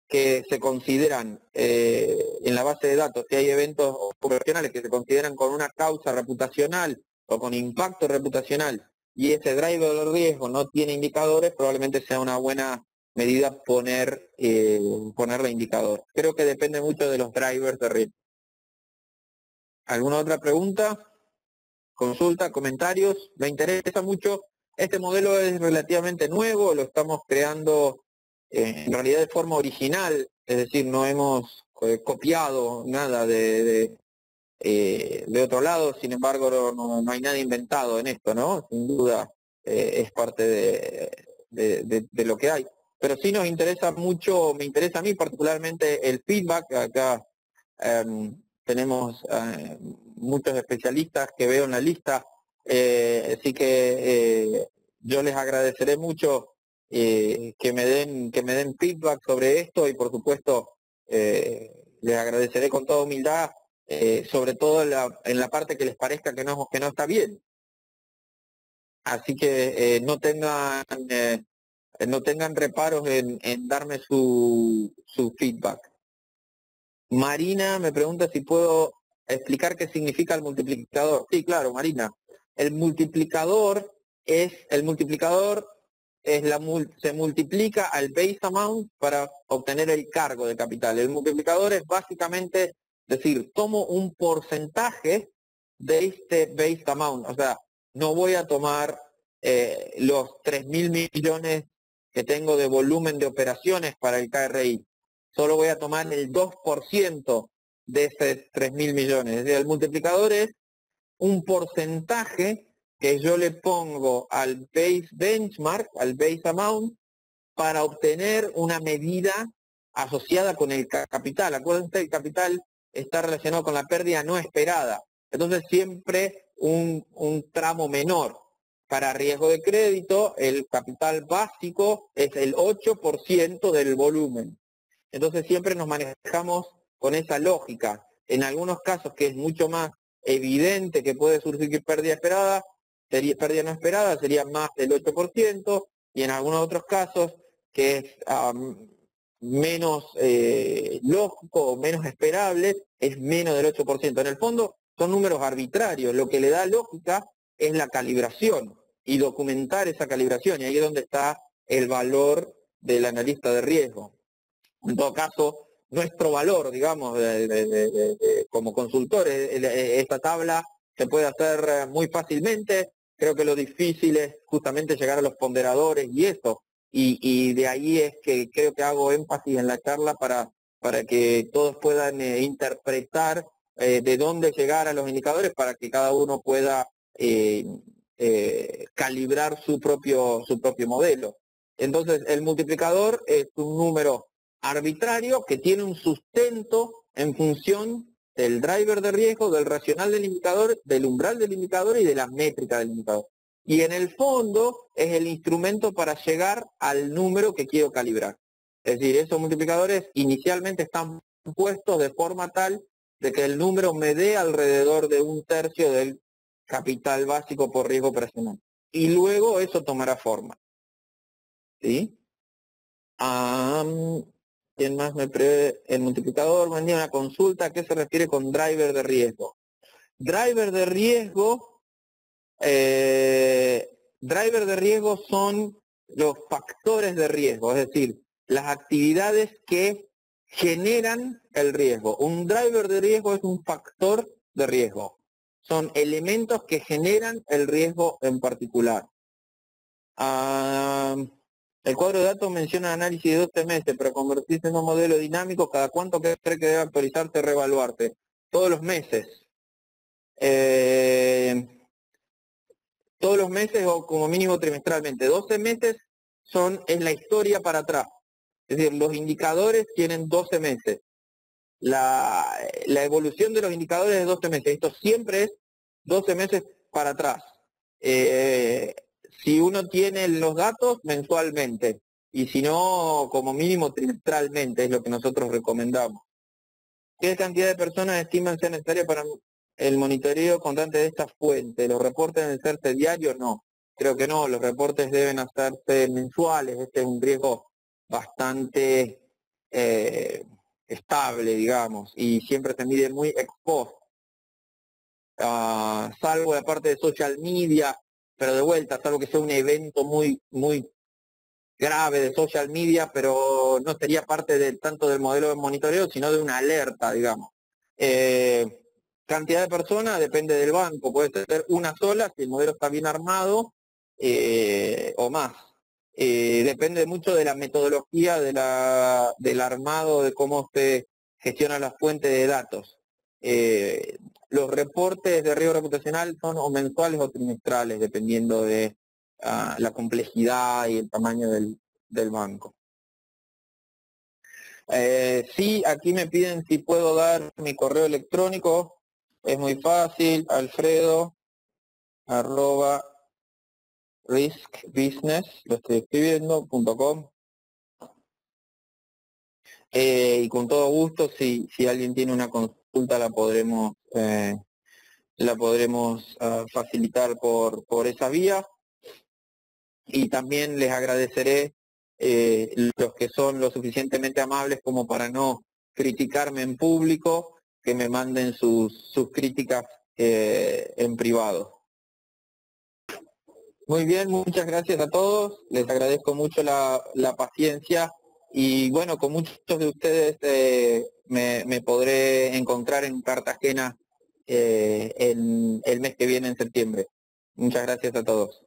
que se consideran en la base de datos, si hay eventos operacionales que se consideran con una causa reputacional o con impacto reputacional y ese driver de riesgo no tiene indicadores, probablemente sea una buena medida ponerle indicador. Creo que depende mucho de los drivers de riesgo. ¿Alguna otra pregunta? Consulta, comentarios. Me interesa mucho. Este modelo es relativamente nuevo, lo estamos creando en realidad de forma original, es decir, no hemos copiado nada de otro lado, sin embargo no hay nada inventado en esto, ¿no? Sin duda es parte de lo que hay. Pero sí nos interesa mucho, me interesa a mí particularmente el feedback. Acá tenemos muchos especialistas que veo en la lista, así que yo les agradeceré mucho que me den feedback sobre esto y por supuesto les agradeceré con toda humildad, sobre todo en la parte que les parezca que no está bien. Así que no tengan reparos en darme su feedback. Marina me pregunta si puedo explicar qué significa el multiplicador. Sí, claro, Marina. El multiplicador se multiplica al base amount para obtener el cargo de capital. El multiplicador es básicamente decir, tomo un porcentaje de este base amount. O sea, no voy a tomar los 3.000 millones que tengo de volumen de operaciones para el KRI. Solo voy a tomar el 2% de esos 3.000 millones. Es decir, el multiplicador es un porcentaje que yo le pongo al base benchmark, al base amount, para obtener una medida asociada con el capital. Acuérdense, el capital está relacionado con la pérdida no esperada. Entonces siempre un tramo menor. Para riesgo de crédito, el capital básico es el 8% del volumen. Entonces siempre nos manejamos con esa lógica. En algunos casos que es mucho más evidente que puede surgir pérdida no esperada, sería más del 8%, y en algunos otros casos que es menos lógico o menos esperable, es menos del 8%. En el fondo son números arbitrarios, lo que le da lógica es la calibración y documentar esa calibración, y ahí es donde está el valor del analista de riesgo. En todo caso, nuestro valor, digamos, como consultores, esta tabla se puede hacer muy fácilmente. Creo que lo difícil es justamente llegar a los ponderadores y eso. Y de ahí es que creo que hago énfasis en la charla para que todos puedan interpretar de dónde llegar a los indicadores para que cada uno pueda calibrar su propio modelo. Entonces, el multiplicador es un número arbitrario que tiene un sustento en función del driver de riesgo, del racional del indicador, del umbral del indicador y de la métrica del indicador. Y en el fondo es el instrumento para llegar al número que quiero calibrar. Es decir, esos multiplicadores inicialmente están puestos de forma tal de que el número me dé alrededor de 1/3 del capital básico por riesgo operacional. Y luego eso tomará forma. ¿Sí? ¿Quién más me prevé? El multiplicador mandó una consulta. ¿A qué se refiere con driver de riesgo? Driver de riesgo son los factores de riesgo, es decir, las actividades que generan el riesgo. Un driver de riesgo es un factor de riesgo. son elementos que generan el riesgo en particular. El cuadro de datos menciona análisis de 12 meses, pero convertirse en un modelo dinámico, ¿cada cuánto cree que debe actualizarse, reevaluarse? Todos los meses. Todos los meses o como mínimo trimestralmente. 12 meses es la historia para atrás. Es decir, los indicadores tienen 12 meses. La evolución de los indicadores es 12 meses. Esto siempre es 12 meses para atrás. Si uno tiene los datos mensualmente y si no, como mínimo trimestralmente, es lo que nosotros recomendamos. ¿Qué cantidad de personas estiman ser necesaria para el monitoreo constante de estas fuentes? ¿Los reportes deben hacerse diarios? No, creo que no. Los reportes deben hacerse mensuales. Este es un riesgo bastante estable, digamos, y siempre se mide muy ex post. Salvo la parte de social media, pero de vuelta, salvo que sea un evento muy grave de social media, pero no sería parte tanto del modelo de monitoreo, sino de una alerta, digamos. Cantidad de personas depende del banco, puede ser una sola si el modelo está bien armado o más. Depende mucho de la metodología del armado, de cómo se gestionan las fuentes de datos. Los reportes de riesgo reputacional son o mensuales o trimestrales, dependiendo de la complejidad y el tamaño del banco. Sí, aquí me piden si puedo dar mi correo electrónico. Es muy fácil, alfredo@riskbusiness, lo estoy escribiendo, .com. Y con todo gusto, si alguien tiene una consulta, la podremos facilitar por esa vía. Y también les agradeceré los que son lo suficientemente amables como para no criticarme en público, que me manden sus críticas en privado. Muy bien, muchas gracias a todos, les agradezco mucho la paciencia y bueno, con muchos de ustedes me podré encontrar en Cartagena el mes que viene en septiembre. Muchas gracias a todos.